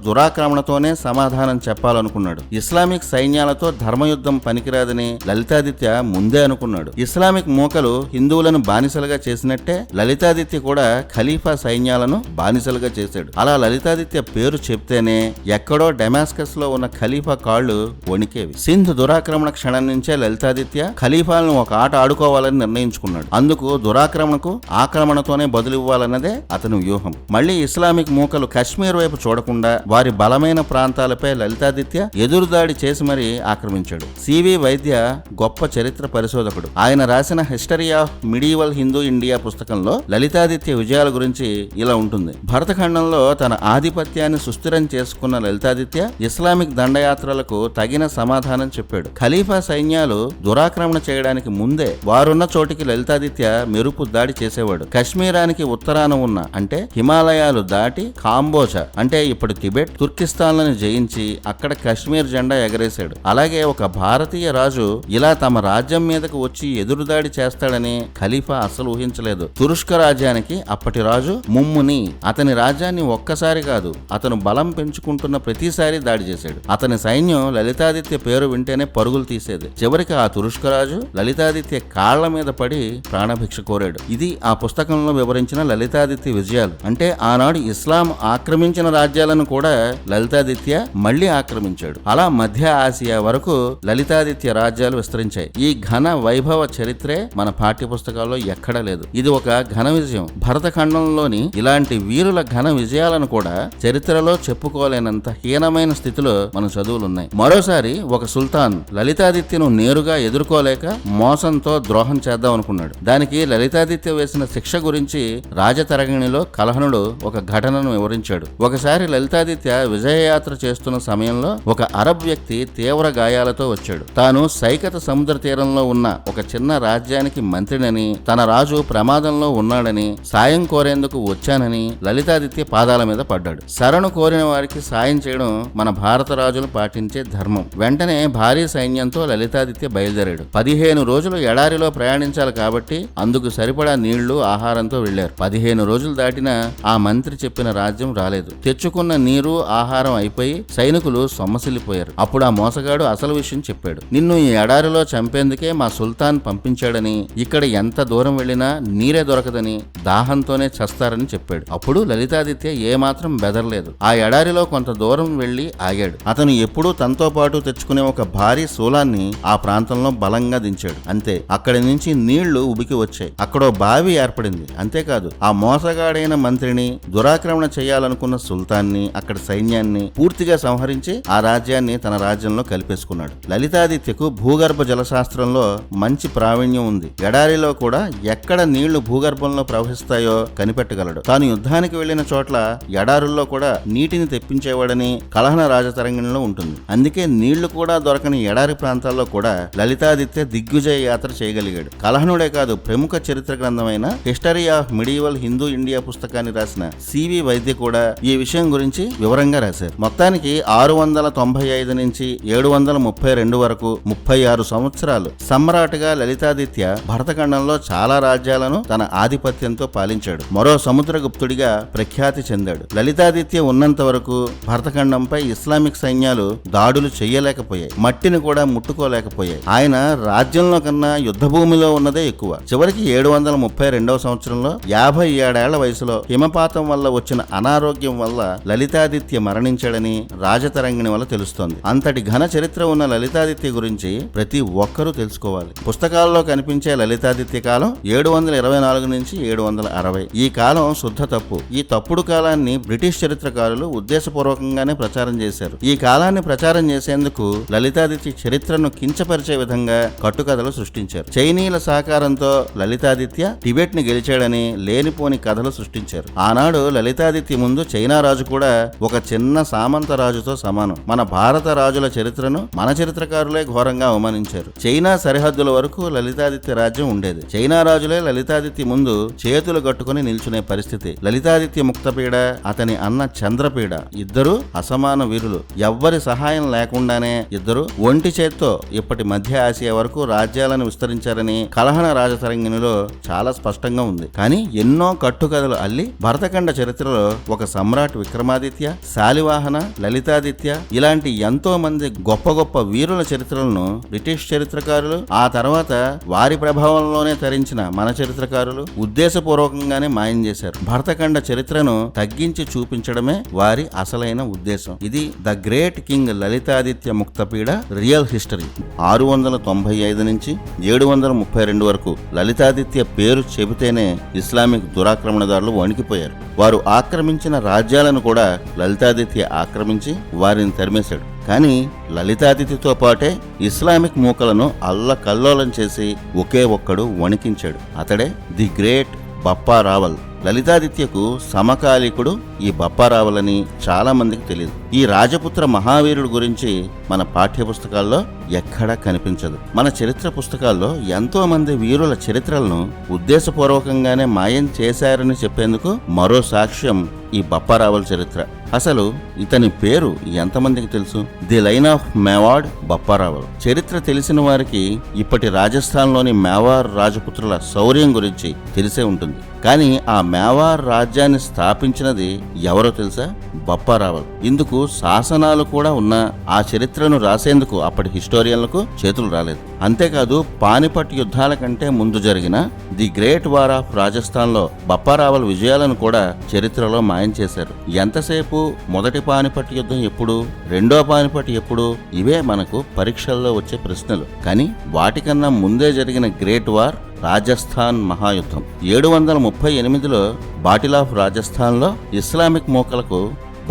[SPEAKER 1] దురాక్రమణతోనే సమాధానం చెప్పాలనుకున్నాడు. ఇస్లామిక్ సైన్యాలతో ధర్మయుద్ధం పనికిరాదని లలితాదిత్య ముందే అనుకున్నాడు. ఇస్లామిక్ మూకలు హిందువులను బానిసలుగా చేసినట్టే లలితాదిత్య కూడా ఖలీఫా సైన్యాలను బానిసలుగా చేశాడు. అలా లలితాదిత్య పేరు చెప్తేనే ఎక్కడో డెమాస్కస్ లో ఉన్న ఖలీఫా కాళ్లు వణికేవి. సింధ్ దురాక్రమణ క్షణం నుంచే లలితాదిత్య ఖలీఫాలను ఒక ఆట ఆడుకోవాలని నిర్ణయించుకున్నాడు. అందుకు దురాక్రమణకు ఆక్రమణతోనే బదులివ్వాలన్నదే అతని వ్యూహం. మళ్లీ ఇస్లామిక్ మూకలు కశ్మీర్ వైపు చూడకుండా వారి బలమైన ప్రాంతాలపై లలితాదిత్య ఎదురుదాడి చేసి మరీ ఆక్రమించాడు. సివి వైద్య గొప్ప చరిత్ర పరిశోధకుడు. ఆయన రాసిన history of medieval Hindu India పుస్తకంలో లలితాదిత్య విజయాల గురించి ఇలా ఉంటుంది. భరతఖండంలో తన ఆధిపత్యాన్ని సుస్థిరం చేసుకున్న లలితాదిత్య ఇస్లామిక్ దండయాత్రలకు తగిన సమాధానం చెప్పాడు. ఖలీఫా సైన్యాలు దురాక్రమణ చేయడానికి ముందే వారున్న చోటికి లలితాదిత్య మెరుపు దాడి చేసేవాడు. కశ్మీరానికి ఉత్తరాన ఉన్న అంటే హిమాలయాలు దాటి కాంబోజా అంటే ఇప్పుడు టిబెట్ తుర్కిస్తాన్లను జయించి అక్కడ కశ్మీర్ జెండా ఎగరేశాడు. అలాగే ఒక భారతీయ రాజు ఇలా తమ రాజ్యం మీదకు వచ్చి ఎదురుదాడి చేస్తాడని ఖలీఫా అస్సలు ఊహించలేదు. తురుష్క రాజ్యానికి అప్పటి రాజు ముమ్ముని అతని రాజ్యాన్ని ఒక్కసారి కాదు అతను బలం పెంచుకుంటున్న ప్రతిసారి దాడి చేశాడు. అతని సైన్యం లలితాదిత్య పేరు వింటేనే పరుగులు తీసేది. చివరికి ఆ తురుష్క రాజు లలితాదిత్య కాళ్ల మీద పడి ప్రాణభిక్ష కోరాడు. ఇది ఆ పుస్తకంలో వివరించిన లలితాదిత్య విజయాలు. అంటే ఆనాడు ఇస్లాం ఆక్రమించిన రాజ్యాలను కూడా లలితాదిత్య మళ్లీ ఆక్రమించాడు. అలా మధ్య ఆసియా వరకు లలితాదిత్య రాజ్యాలు విస్తరించాయి. ఈ ఘన వైభవ చరిత్రే మన పాఠ్య పుస్తకాల్లో ఎక్కడా లేదు. ఇది ఒక ఘన విజయం. భరతఖండంలోని ఇలాంటి వీరుల ఘన విజయాలను కూడా చరిత్రలో చెప్పుకోలేనంత హీనమైన స్థితిలో మన చదువులున్నాయి. మరోసారి ఒక సుల్తాన్ లలితాదిత్యను నేరుగా ఎదుర్కోలేక మోసంతో ద్రోహం చేద్దాం అనుకున్నాడు. దానికి లలితాదిత్య వేసిన శిక్ష గురించి రాజతరంగిణిలో కలహనుడు ఒక ఘటనను వివరించాడు. ఒకసారి లలితాదిత్య విజయయాత్ర చేస్తున్న సమయంలో ఒక అరబ్ వ్యక్తి తీవ్ర గాయాలతో వచ్చాడు. తాను సైకత సముద్ర తీరంలో ఉన్న ఒక చిన్న రాజ్యానికి మంత్రినని తన రాజు ప్రమాదంలో ఉన్నాడని సాయం కోరేందుకు వచ్చానని లలితాదిత్య పాదాల మీద పడ్డాడు. శరణు కోరిన వారికి సాయం చేయడం మన భారత రాజులు పాటించే ధర్మం. వెంటనే భారీ సైన్యంతో లలితాదిత్య బయలుదేరాడు. 15 రోజులు ఎడారిలో ప్రయాణించాలి కాబట్టి అందుకు సరిపడా నీళ్లు ఆహారంతో వెళ్లారు. 15 రోజులు దాటినా ఆ మంత్రి చెప్పిన రాజ్యం రాలేదు. తెచ్చుకున్న నీరు ఆహారం అయిపోయి సైనికులు సొమ్మసిల్లిపోయారు. అప్పుడు ఆ మోసగాడు అసలు విషయం చెప్పాడు. నిన్ను ఈ ఎడారిలో చంపేందుకే మా సుల్తాన్ పంపించాడని, ఇక్కడ ఎంత దూరం వెళ్లినా నీరే దొరకదని, దాహంతోనే చస్తారని చెప్పాడు. అప్పుడు లలితాదిత్య ఏమాత్రం బెదరలేదు. ఆ ఎడారిలో కొంత దూరం వెళ్లి ఆగాడు. అతను ఎప్పుడూ తనతో పాటు తెచ్చుకునే ఒక భారీ శూలాన్ని ఆ ప్రాంతంలో బలంగా దించాడు. అంతే, అక్కడి నుంచి నీళ్లు ఉబికి వచ్చాయి. అక్కడో బావి ఏర్పడింది. అంతేకాదు ఆ మోసగాడైన మంత్రిని, దురాక్రమణ చేయాలనుకున్న సుల్తాన్ని, అక్కడ సైన్యాన్ని పూర్తిగా సంహరించి ఆ రాజ్యాన్ని తన రాజ్యంలో కలిపేసుకున్నాడు. లలితాదిత్యకు భూగర్భ జలశాస్త్రంలో మంచి ప్రావీణ్యం ఉంది. ఎడారిలో కూడా ఎక్కడ నీళ్లు భూగర్భంలో ప్రవహిస్తాయో కనిపెట్టగలడు. తాను యుద్ధానికి వెళ్లిన చోట్ల ఎడారుల్లో కూడా నీటిని తెప్పించేవాడని కలహన రాజతరంగిణిలో ఉంటుంది. అందుకే నీళ్లు కూడా దొరకని ఎడారి ప్రాంతాల్లో కూడా లలితాదిత్య దిగ్విజయ యాత్ర చేయగలిగాడు. కలహనుడే కాదు, ప్రముఖ చరిత్ర గ్రంథమైన history of medieval Hindu India పుస్తకాన్ని రాసిన సివి వైద్య కూడా ఈ విషయం గురించి వివరంగా రాశారు. మొత్తానికి 695 నుంచి 732 వరకు 36 సంవత్సరాలు సమ్రాట్గా లలితాదిత్య భరతఖండంలో చాలా రాజ్యాలను తన ఆధిపత్యంతో పాలించాడు. మరో సముద్రగుప్తుడిగా ప్రఖ్యాతి చెందాడు. లలితాదిత్య ఉన్నంత వరకు భరతఖండంపై ఇస్లామిక్ సైన్యాలు దాడులు చెయ్యలేకపోయాయి, మట్టిని కూడా ముట్టుకోలేకపోయాయి. ఆయన రాజ్యంలో కన్నా యుద్ధభూమిలో ఉన్నదే ఎక్కువ. చివరికి 732 సంవత్సరంలో 57 ఏళ్ల వయసులో హిమపాతం పక్షపాతం వల్ల వచ్చిన అనారోగ్యం వల్ల లలితాదిత్య మరణించాడని రాజతరంగిణి వల్ల తెలుస్తోంది. అంతటి ఘన చరిత్ర ఉన్న లలితాదిత్య గురించి ప్రతి ఒక్కరూ తెలుసుకోవాలి. పుస్తకాల్లో కనిపించే లలితాదిత్య కాలం 724 నుంచి 760. ఈ కాలం శుద్ధ తప్పు. ఈ తప్పుడు కాలాన్ని బ్రిటిష్ చరిత్రకారులు ఉద్దేశపూర్వకంగానే ప్రచారం చేశారు. ఈ కాలాన్ని ప్రచారం చేసేందుకు లలితాదిత్య చరిత్రను కించపరిచే విధంగా కట్టుకథలు సృష్టించారు. చైనీయుల సహకారంతో లలితాదిత్య టిబెట్ ని గెలిచాడని లేనిపోని కథలు సృష్టించారు. ఆనాడు లలితాదిత్య ముందు చైనా రాజు కూడా ఒక చిన్న సామంత రాజుతో సమానం. మన భారత రాజుల చరిత్రను మన చరిత్రకారులే ఘోరంగా అవమానించారు. చైనా సరిహద్దుల వరకు లలితాదిత్య రాజ్యం ఉండేది. చైనా రాజులే లలితాదిత్య ముందు చేతులు కట్టుకుని నిల్చునే పరిస్థితి. లలితాదిత్య ముక్తపీడ, అతని అన్న చంద్రపీడ ఇద్దరు అసమాన వీరులు. ఎవ్వరి సహాయం లేకుండానే ఇద్దరు ఒంటి చేత్తో ఇప్పటి మధ్య ఆసియా వరకు రాజ్యాలను విస్తరించారని కలహణ రాజతరంగిణిలో చాలా స్పష్టంగా ఉంది. కానీ ఎన్నో కట్టుకథలు అల్లి భరతఖండ చరిత్రలో ఒక సమ్రాట్ విక్రమాదిత్య, శాలివాహన, లలితాదిత్య ఇలాంటి ఎంతో మంది గొప్ప గొప్ప వీరుల చరిత్రలను బ్రిటిష్ చరిత్రకారులు, ఆ తర్వాత వారి ప్రభావంలోనే తరించిన మన చరిత్రకారులు ఉద్దేశపూర్వకంగానే మాయం చేశారు. భరతఖండ చరిత్రను తగ్గించి చూపించడమే వారి అసలైన ఉద్దేశం. ఇది the great king Lalitaditya Muktapida real history. 695 నుంచి 732 వరకు లలితాదిత్య పేరు చెబితేనే ఇస్లామిక్ దురాక్రమణదారులు వణికిపోయారు. వారు ఆక్రమించిన రాజ్యాలను కూడా లలితాదిత్య ఆక్రమించి వారిని తరిమేశాడు. కానీ లలితాదిత్యతో పాటే ఇస్లామిక్ మూకలను అల్లకల్లోలం చేసి ఒకే ఒక్కడు వణికించాడు. అతడే ది గ్రేట్ బప్పా రావల్. లలితాదిత్యకు సమకాలీకుడు ఈ బప్పా రావల్ అని చాలా మందికి తెలియదు. ఈ రాజపుత్ర మహావీరుడు గురించి మన పాఠ్యపుస్తకాల్లో ఎక్కడా కనిపించదు. మన చరిత్ర పుస్తకాల్లో ఎంతో మంది వీరుల చరిత్రలను ఉద్దేశపూర్వకంగానే మాయం చేశారని చెప్పేందుకు మరో సాక్ష్యం ఈ బప్పా రావల్ చరిత్ర. అసలు ఇతని పేరు ఎంతమందికి తెలుసు? The line of Mewar Bappa Rawal. చరిత్ర తెలిసిన వారికి ఇప్పటి రాజస్థాన్లోని మేవార్ రాజపుత్రుల శౌర్యం గురించి తెలిసే ఉంటుంది. కానీ ఆ మేవార్ రాజ్యాన్ని స్థాపించినది ఎవరో తెలుసా? బప్పా రావల్. ఇందుకు శాసనాలు కూడా ఉన్నా ఆ చరిత్రను రాసేందుకు అప్పటి హిస్టోరియన్లకు చేతులు రాలేదు. అంతేకాదు పానిపట్ యుద్ధాల కంటే ముందు జరిగిన the great war of Rajasthan లో బప్పా రావల్ విజయాలను కూడా చరిత్రలో మాయం చేశారు. ఎంతసేపు మొదటి పానిపట్ యుద్ధం ఎప్పుడు, రెండో పానిపట్ ఎప్పుడు, ఇవే మనకు పరీక్షల్లో వచ్చే ప్రశ్నలు. కానీ వాటికన్నా ముందే జరిగిన గ్రేట్ వార్ రాజస్థాన్ మహాయుద్ధం. 738లో బాటిల్ ఆఫ్ రాజస్థాన్లో ఇస్లామిక్ మూకలకు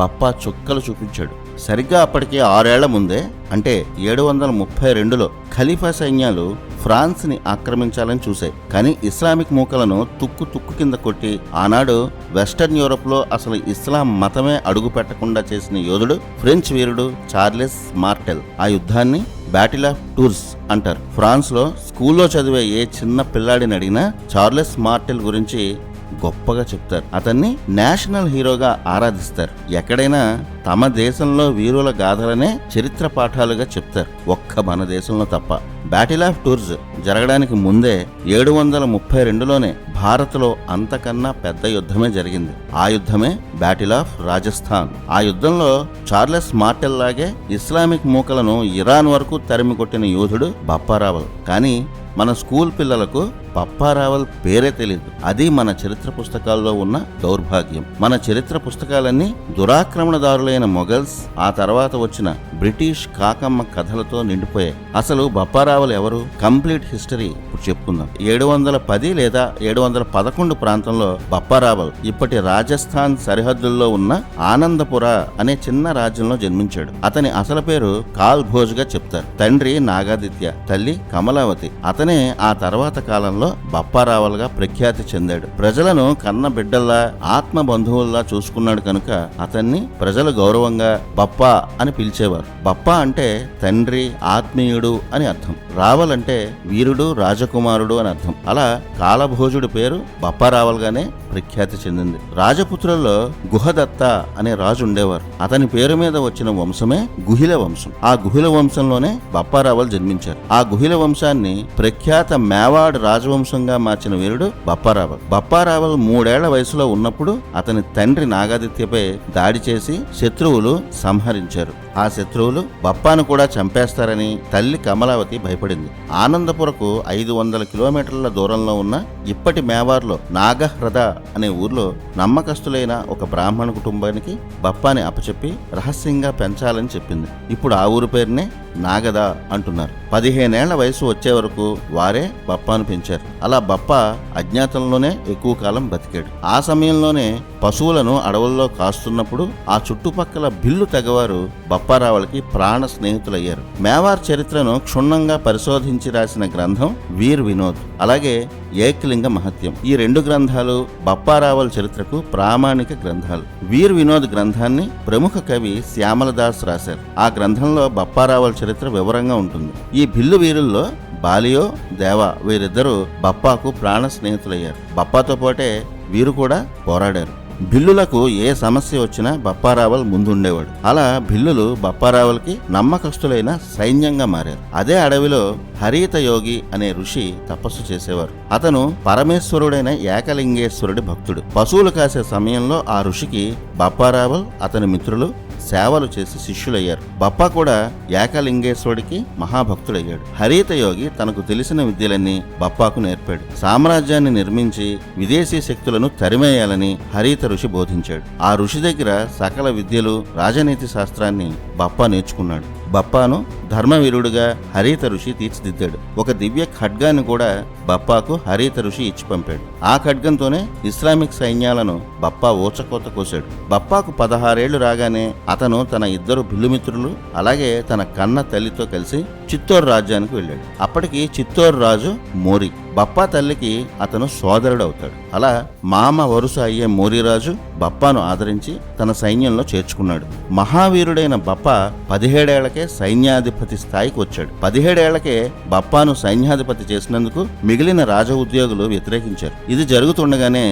[SPEAKER 1] బప్పా చుక్కలు చూపించాడు. సరిగ్గా అప్పటికి 6 ఏళ్ల ముందే, అంటే 732లో ఖలీఫా సైన్యాలు ఫ్రాన్స్ ని ఆక్రమించాలని చూశాయి. కానీ ఇస్లామిక్ మూకలను తుక్కు కింద కొట్టి ఆనాడు వెస్టర్న్ యూరోప్ లో అసలు ఇస్లాం మతమే అడుగు పెట్టకుండా చేసిన యోధుడు ఫ్రెంచ్ వీరుడు చార్లెస్ మార్టెల్. ఆ యుద్ధాన్ని బ్యాటిల్ ఆఫ్ టూర్స్ అంటారు. ఫ్రాన్స్ లో స్కూల్లో చదివే ఏ చిన్న పిల్లాడిని అడిగినా చార్లెస్ మార్టెల్ గురించి గొప్పగా చెప్తారు. అతన్ని నేషనల్ హీరోగా ఆరాధిస్తారు. ఎక్కడైనా తమ దేశంలో వీరుల గాథలనే చరిత్ర పాఠాలుగా చెప్తారు, ఒక్క మన దేశంలో తప్ప. బ్యాటిల్ ఆఫ్ టూర్స్ జరగడానికి ముందే 732లోనే భారత్లో అంతకన్నా పెద్ద యుద్ధమే జరిగింది. ఆ యుద్ధమే బ్యాటిల్ ఆఫ్ రాజస్థాన్. ఆ యుద్ధంలో చార్లెస్ మార్టెల్ లాగే ఇస్లామిక్ మూకలను ఇరాన్ వరకు తరిమి కొట్టిన యోధుడు బప్పా రావల్. కానీ మన స్కూల్ పిల్లలకు బప్పా రావల్ పేరే తెలియదు. అది మన చరిత్ర పుస్తకాల్లో ఉన్న దౌర్భాగ్యం. మన చరిత్ర పుస్తకాలన్నీ దురాక్రమణదారులైన మొఘల్స్, ఆ తర్వాత వచ్చిన బ్రిటిష్ కాకమ్మ కథలతో నిండిపోయాయి. అసలు బప్పా రావల్ ఎవరు? కంప్లీట్ హిస్టరీ ఇప్పుడు చెప్పుకుందాం. 710 లేదా 711 ప్రాంతంలో బప్పా రావల్ ఇప్పటి రాజస్థాన్ సరిహద్దుల్లో ఉన్న ఆనందపుర అనే చిన్న రాజ్యంలో జన్మించాడు. అతని అసలు పేరు కాల్ భోజ్ గా చెప్తారు. తండ్రి నాగాదిత్య, తల్లి కమలావతి. అతనే ఆ తర్వాత కాలంలో బప్పా రావల్ గా ప్రఖ్యాతి చెందాడు. ప్రజలను కన్న బిడ్డల్లా, ఆత్మ బంధువుల్లా చూసుకున్నాడు కనుక అతన్ని ప్రజలు గౌరవంగా బప్పా అని పిలిచేవారు. బప్పా అంటే తండ్రి, ఆత్మీయుడు అని అర్థం. రావల్ అంటే వీరుడు, రాజకుమారుడు అని అర్థం. అలా కాలభోజుడి పేరు బప్పా రావల్ గానే ప్రఖ్యాతి చెందింది. రాజపుత్రుల్లో గుహదత్త అనే రాజు ఉండేవారు. అతని పేరు మీద వచ్చిన వంశమే గుహిల వంశం. ఆ గుహిల వంశంలోనే బప్పా రావల్ జన్మించారు. ఆ గుహిల వంశాన్ని ప్రఖ్యాత మేవాడ్ రాజు రాజవంశంగా మార్చిన వీరుడు బప్పారావల్. బప్పారావల్ 3 ఏళ్ల వయసులో ఉన్నప్పుడు అతని తండ్రి నాగాదిత్యపై దాడి చేసి శత్రువులు సంహరించారు. ఆ శత్రువులు బప్పాను కూడా చంపేస్తారని తల్లి కమలావతి భయపడింది. ఆనందపురకు 500 కిలోమీటర్ల దూరంలో ఉన్న ఇప్పటి మేవార్లో నాగహ్రద అనే ఊర్లో నమ్మకస్తులైన ఒక బ్రాహ్మణ కుటుంబానికి బప్పాని అప్పచెప్పి రహస్యంగా పెంచాలని చెప్పింది. ఇప్పుడు ఆ ఊరు పేరునే నాగద అంటున్నారు. 15 ఏళ్ల వయసు వచ్చే వరకు వారే బప్పాను పెంచారు. అలా బప్ప అజ్ఞాతంలోనే ఎక్కువ కాలం బతికాడు. ఆ సమయంలోనే పశువులను అడవుల్లో కాస్తున్నప్పుడు ఆ చుట్టుపక్కల భిల్లు తెగవారు బప్పారావులకి ప్రాణ స్నేహితులయ్యారు. మేవార్ చరిత్రను క్షుణ్ణంగా పరిశోధించి రాసిన గ్రంథం వీర్ వినోద్, అలాగే ఏకలింగ మహత్యం. ఈ 2 గ్రంథాలు బప్పారావల్ చరిత్రకు ప్రామాణిక గ్రంథాలు. వీర్ వినోద్ గ్రంథాన్ని ప్రముఖ కవి శ్యామలదాస్ రాశారు. ఆ గ్రంథంలో బప్పారావల్ చరిత్ర వివరంగా ఉంటుంది. ఈ భిల్లు వీరుల్లో బాలియో, దేవా వీరిద్దరూ బప్పాకు ప్రాణ స్నేహితులయ్యారు. బప్పాతో పాటే వీరు కూడా పోరాడారు. భిల్లులకు ఏ సమస్య వచ్చినా బప్పారావల్ ముందుండేవాడు. అలా భిల్లులు బప్పారావల్కి నమ్మకస్తులైన సైన్యంగా మారారు. అదే అడవిలో హరిత యోగి అనే ఋషి తపస్సు చేసేవారు. అతను పరమేశ్వరుడైన ఏకలింగేశ్వరుడి భక్తుడు. పశువులు కాసే సమయంలో ఆ ఋషికి బప్పారావల్ అతని మిత్రులు సేవలు చేసి శిష్యులయ్యారు. బప్పా కూడా ఏకలింగేశ్వరుడికి మహాభక్తుడయ్యాడు. హరిత యోగి తనకు తెలిసిన విద్యలన్నీ బప్పాకు నేర్పాడు. సామ్రాజ్యాన్ని నిర్మించి విదేశీ శక్తులను తరిమేయాలని హరిత ఋషి బోధించాడు. ఆ ఋషి దగ్గర సకల విద్యలు, రాజనీతి శాస్త్రాన్ని బప్పా నేర్చుకున్నాడు. బప్పాను ధర్మవీరుడుగా హరిత ఋషి తీర్చిదిద్దాడు. ఒక దివ్య ఖడ్గాన్ని కూడా బప్పాకు హరిత ఋషి ఇచ్చి పంపాడు. ఆ ఖడ్గంతోనే ఇస్లామిక్ సైన్యాలను బప్పా ఊచకోత కోశాడు. బప్పాకు 16 ఏళ్లు రాగానే అతను తన 2 భిల్లుమిత్రులు అలాగే తన కన్న తల్లితో కలిసి చిత్తోర్ రాజ్యానికి వెళ్ళాడు. అప్పటికి చిత్తోర్ రాజు మోరీ. బప్పా తల్లికి అతను సోదరుడు అవుతాడు. అలా మామ వరుస అయ్యే మోరీరాజు బప్పాను ఆదరించి తన సైన్యంలో చేర్చుకున్నాడు. మహావీరుడైన బప్పా 17 ఏళ్లకే సైన్యాధిపతి స్థాయికి వచ్చాడు. 17 ఏళ్లకే బప్పాను సైన్యాధిపతి చేసినందుకు మిగిలిన రాజ ఉద్యోగులు వ్యతిరేకించారు. ఇది జరుగుతుండగానే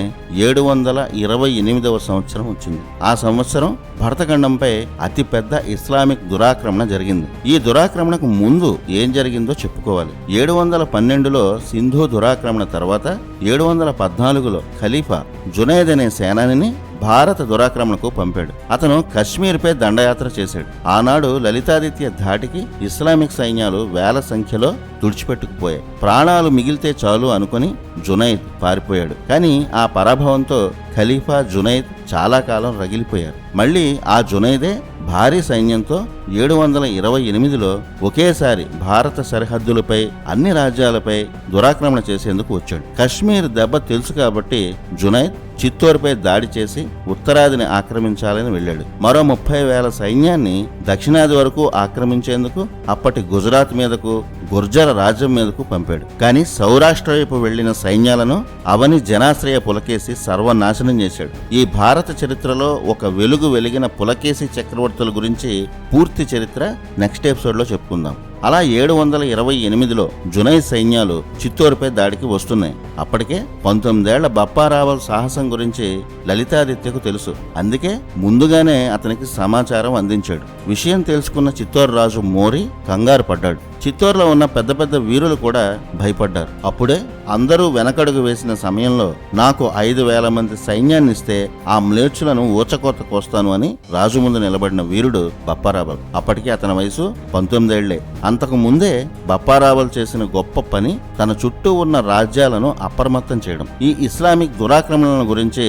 [SPEAKER 1] 728వ సంవత్సరం వచ్చింది. ఆ సంవత్సరం భరతఖండంపై అతిపెద్ద ఇస్లామిక్ దురాక్రమణ జరిగింది. ఈ దురాక్రమణకు ముందు ఏం జరిగిందో చెప్పుకోవాలి. 712లో సింధు దురాక్రమణ తర్వాత 714లో ఖలీఫా జునైద్ అనే సేనానిని భారత దురాక్రమణకు పంపాడు. అతను కశ్మీర్పై దండయాత్ర చేశాడు. ఆనాడు లలితాదిత్య ధాటికి ఇస్లామిక్ సైన్యాలు వేల సంఖ్యలో తుడిచిపెట్టుకుపోయాయి. ప్రాణాలు మిగిలితే చాలు అనుకుని జునైద్ పారిపోయాడు. కానీ ఆ పరాభవంతో ఖలీఫా జునైద్ చాలా కాలం రగిలిపోయారు. మళ్ళీ ఆ జునైదే భారీ సైన్యంతో 728లో ఒకేసారి భారత సరిహద్దులపై అన్ని రాజ్యాలపై దురాక్రమణ చేసేందుకు వచ్చాడు. కశ్మీర్ దెబ్బ తెలుసు కాబట్టి జునైద్ చిత్తోర్పై దాడి చేసి ఉత్తరాదిని ఆక్రమించాలని వెళ్ళాడు. మరో 30,000 సైన్యాన్ని దక్షిణాది వరకు ఆక్రమించేందుకు అప్పటి గుజరాత్ మీదకు, గుర్జర రాజ్యం మీదకు పంపాడు. కానీ సౌరాష్ట్ర వైపు వెళ్లిన సైన్యాలను అవని జనాశ్రయ పులకేసి సర్వనాశనం చేశాడు. ఈ భారత చరిత్రలో ఒక వెలుగు వెలిగిన పులకేసి చక్రవర్తుల గురించి పూర్తి చరిత్ర నెక్స్ట్ ఎపిసోడ్లో చెప్పుకుందాం. అలా 728లో జునైద్ సైన్యాలు చిత్తోరుపై దాడికి వస్తున్నాయి. అప్పటికే 19 ఏళ్ల బప్పారావల్ సాహసం గురించి లలితాదిత్యకు తెలుసు. అందుకే ముందుగానే అతనికి సమాచారం అందించాడు. విషయం తెలుసుకున్న చిత్తోర్ రాజు మోరీ కంగారు పడ్డాడు. చిత్తోర్లో ఉన్న పెద్ద పెద్ద వీరులు కూడా భయపడ్డారు. అప్పుడే అందరూ వెనకడుగు వేసిన సమయంలో నాకు 5,000 మంది సైన్యాన్ని ఇస్తే ఆ మ్లేచ్చులను ఊచకోత కోస్తాను అని రాజు ముందు నిలబడిన వీరుడు బప్పారావల్. అప్పటికి అతని వయసు 19 ఏళ్లే. అంతకు ముందే బప్పారావల్ చేసిన గొప్ప పని తన చుట్టూ ఉన్న రాజ్యాలను అప్రమత్తం చేయడం. ఈ ఇస్లామిక్ దురాక్రమణల గురించి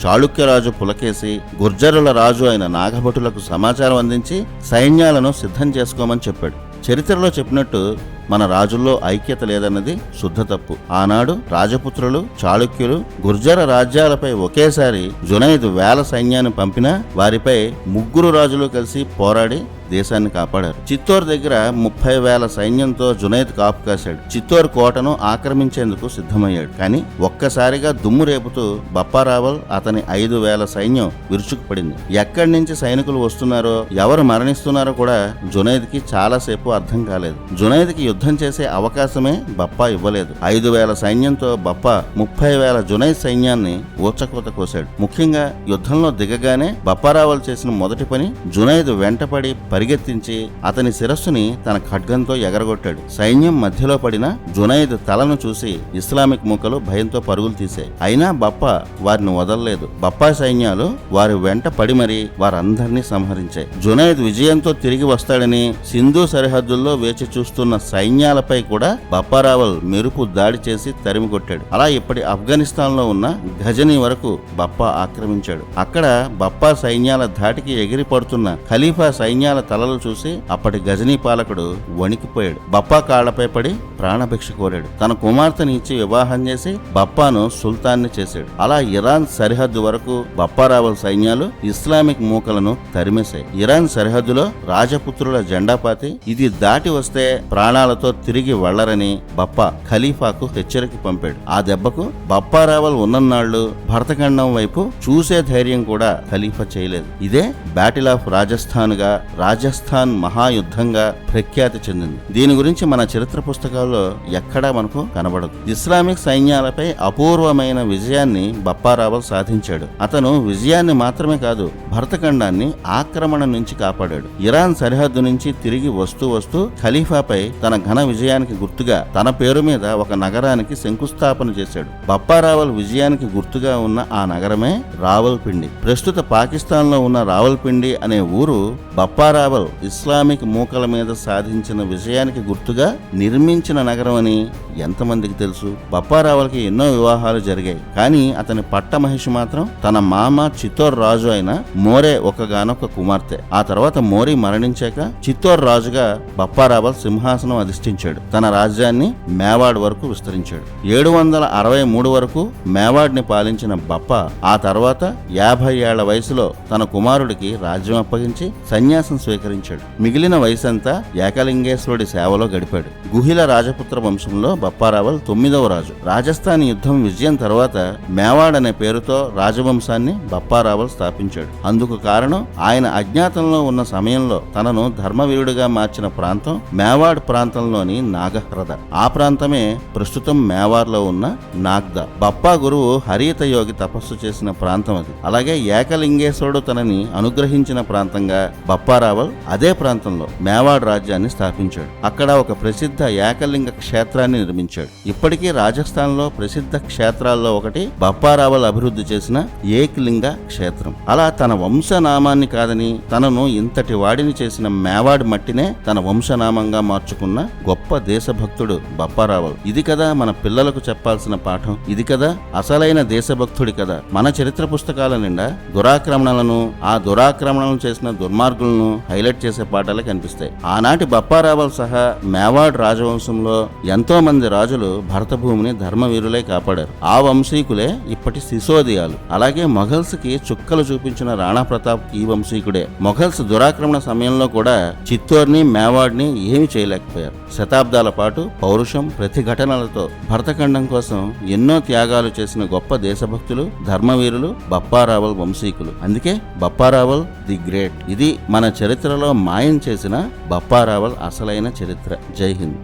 [SPEAKER 1] చాళుక్యరాజు పులకేసి, గుర్జరుల రాజు అయిన నాగభటులకు సమాచారం అందించి సైన్యాలను సిద్ధం చేసుకోమని చెప్పాడు. చరిత్రలో చెప్పినట్టు మన రాజుల్లో ఐక్యత లేదన్నది శుద్ధ తప్పు. ఆనాడు రాజపుత్రులు, చాళుక్యులు గుర్జర రాజ్యాలపై ఒకేసారి జునైద్ వేల సైన్యాన్ని పంపినా వారిపై 3 రాజులు కలిసి పోరాడి దేశాన్ని కాపాడారు. చిత్తోర్ దగ్గర 30,000 సైన్యంతో జునైద్ కాపు కాశాడు. చిత్తోర్ కోటను ఆక్రమించేందుకు సిద్ధమయ్యాడు. కానీ ఒక్కసారిగా దుమ్ము రేపుతూ బప్పారావల్ అతని 5,000 సైన్యం విరుచుకుపడింది. ఎక్కడి నుంచి సైనికులు వస్తున్నారో, ఎవరు మరణిస్తున్నారో కూడా జునైద్కి చాలాసేపు అర్థం కాలేదు. జునైద్కి యుద్ధం యుద్ధం చేసే అవకాశమే బప్పా ఇవ్వలేదు. 5,000 సైన్యంతో బప్పా 30,000 జునైద్ సైన్యాన్ని ఊచకోత కోశాడు. ముఖ్యంగా యుద్ధంలో దిగగానే బప్పారావల్ చేసిన మొదటి పని జునైద్ వెంటపడి పరిగెత్తించి అతని శిరస్సుని తన ఖడ్గంతో ఎగరగొట్టాడు. సైన్యం మధ్యలో పడిన జునైద్ తలను చూసి ఇస్లామిక్ మూకలు భయంతో పరుగులు తీశాయి. అయినా బప్పా వారిని వదలలేదు. బప్పా సైన్యాలు వారి వెంట పడి మరీ వారందరినీ సంహరించాయి. జునైద్ విజయంతో తిరిగి వస్తాడని సింధు సరిహద్దుల్లో వేచి చూస్తున్న సైన్యాలపై కూడా బప్పారావల్ మెరుపు దాడి చేసి తరిమి కొట్టాడు. అలా ఇప్పటి ఆఫ్ఘనిస్తాన్ లో ఉన్న ఘజనీ వరకు బప్పా ఆక్రమించాడు. అక్కడ బప్పా సైన్యాల ధాటికి ఎగిరి పడుతున్న ఖలీఫా సైన్యాల తలలు చూసి అప్పటి గజనీ పాలకుడు వణికిపోయాడు. బప్పా కాళ్లపై పడి ప్రాణభిక్ష కోరాడు. తన కుమార్తెని ఇచ్చి వివాహం చేసి బప్పాను సుల్తాన్ని చేశాడు. అలా ఇరాన్ సరిహద్దు వరకు బప్పారావల్ సైన్యాలు ఇస్లామిక్ మూకలను తరిమేశాయి. ఇరాన్ సరిహద్దులో రాజపుత్రుల జెండా పాతి ఇది దాటి వస్తే ప్రాణాలతో తిరిగి వెళ్లరని బప్పా ఖలీఫాకు హెచ్చరిక పంపాడు. ఆ దెబ్బకు బప్పారావల్ ఉన్నన్నాళ్లు భరతఖండం వైపు చూసే ధైర్యం కూడా ఖలీఫా చేయలేదు. ఇదే బ్యాటిల్ ఆఫ్ రాజస్థాన్ గా, రాజస్థాన్ మహాయుద్ధంగా ప్రఖ్యాతి చెందింది. దీని గురించి మన చరిత్ర పుస్తకాల్లో ఎక్కడా మనకు కనబడదు. ఇస్లామిక్ సైన్యాలపై అపూర్వమైన విజయాన్ని బప్పారావల్ సాధించాడు. అతను విజయాన్ని మాత్రమే కాదు, భరతఖండాన్ని ఆక్రమణ నుంచి కాపాడాడు. ఇరాన్ సరిహద్దు నుంచి తిరిగి వస్తూ ఖలీఫాపై తన ఘన విజయానికి గుర్తుగా తన పేరు మీద ఒక నగరానికి శంకుస్థాపన చేశాడు. బప్పారావల్ విజయానికి గుర్తుగా ఉన్న ఆ నగరమే రావల్పిండి. ప్రస్తుత పాకిస్తాన్ లో ఉన్న రావల్పిండి అనే ఊరు బప్పారావల్ ఇస్లామిక్ మూకల మీద సాధించిన విజయానికి గుర్తుగా నిర్మించిన నగరం అని ఎంతమందికి తెలుసు? బప్పారావల్కి ఎన్నో వివాహాలు జరిగాయి. కానీ అతని పట్టమహిషి మాత్రం తన మామ చిత్తోర్ రాజు అయిన మోరే ఒకగానొక కుమార్తె. ఆ తర్వాత మోరీ మరణించాక చిత్తోర్ రాజుగా బప్పారావల్ సింహాసనం అధిష్ఠించాడు. తన రాజ్యాన్ని మేవాడ్ వరకు విస్తరించాడు. 763 వరకు మేవాడ్ ని పాలించిన బప్పా ఆ తర్వాత 50 ఏళ్ల వయసులో తన కుమారుడికి రాజ్యం అప్పగించి సన్యాసం స్వీకరించాడు. మిగిలిన వయసంతా ఏకలింగేశ్వరుడి సేవలో గడిపాడు. గుహిల రాజపుత్ర వంశంలో బప్పారావల్ 9వ రాజు. రాజస్థాన్ యుద్ధం విజయం తర్వాత మేవాడ్ అనే పేరుతో రాజవంశాన్ని బప్పారావల్ స్థాపించాడు. అందుకు కారణం ఆయన అజ్ఞాతంలో ఉన్న సమయంలో తనను ధర్మవీరుడిగా మార్చిన ప్రాంతం మేవాడ్ ప్రాంతంలోని నాగహ్రద. ఆ ప్రాంతమే ప్రస్తుతం మేవార్లో ఉన్న నాగ్దా. బప్పా గురువు హరిత యోగి తపస్సు చేసిన ప్రాంతం అది. అలాగే ఏకలింగేశ్వరుడు తనని అనుగ్రహించిన ప్రాంతంగా బప్పారావల్ అదే ప్రాంతంలో మేవాడ్ రాజ్యాన్ని స్థాపించాడు. అక్కడ ఒక ప్రసిద్ధ ఏకలింగ క్షేత్రాన్ని నిర్మించాడు. ఇప్పటికీ రాజస్థాన్ లో ప్రసిద్ధ క్షేత్రాల్లో ఒకటి బప్పారావల్ అభివృద్ధి చేసిన ఏకలింగ క్షేత్రం. అలా తన వంశనామాన్ని కాదని తనను ఇంతటి వాడిని చేసిన మేవాడ్ మట్టినే తన వంశనామంగా మార్చుకున్న గొప్ప దేశభక్తుడు బప్పారావల్. ఇది కదా మన పిల్లలకు చెప్పాల్సిన పాఠం. ఇది కదా అసలైన దేశభక్తుడి కదా. మన చరిత్ర పుస్తకాల నిండా దురాక్రమణలను, ఆ దురాక్రమణలు చేసిన దుర్మార్గులను హైలైట్ చేసే పాఠాలే కనిపిస్తాయి. ఆనాటి బప్పారావల్ సహా మేవాడ్ రాజవంశంలో ఎంతో మంది రాజులు భరత భూమిని ధర్మవీరులై కాపాడారు. ఆ వంశీకులే ఇప్పటి సిసోదియాలు. అలాగే మొఘల్స్ కి చుక్కలు చూపించిన రాణా ప్రతాప్ ఈ వంశీకుడే. మొఘల్స్ దురాక్రమణ సమయంలో కూడా చిత్తోర్ని, మేవాడ్ని ఏమీ చేయలేకపోయారు. శతాబ్దాల పాటు పౌరుషం, ప్రతిఘటనలతో భరతఖండం కోసం ఎన్నో త్యాగాలు చేసిన గొప్ప దేశభక్తులు, ధర్మవీరులు బప్పారావల్ వంశీకులు. అందుకే బప్పారావల్ ది గ్రేట్. ఇది మన చరిత్రలో మాయం చేసిన బప్పారావల్ అసలైన చరిత్ర. జై హింద్.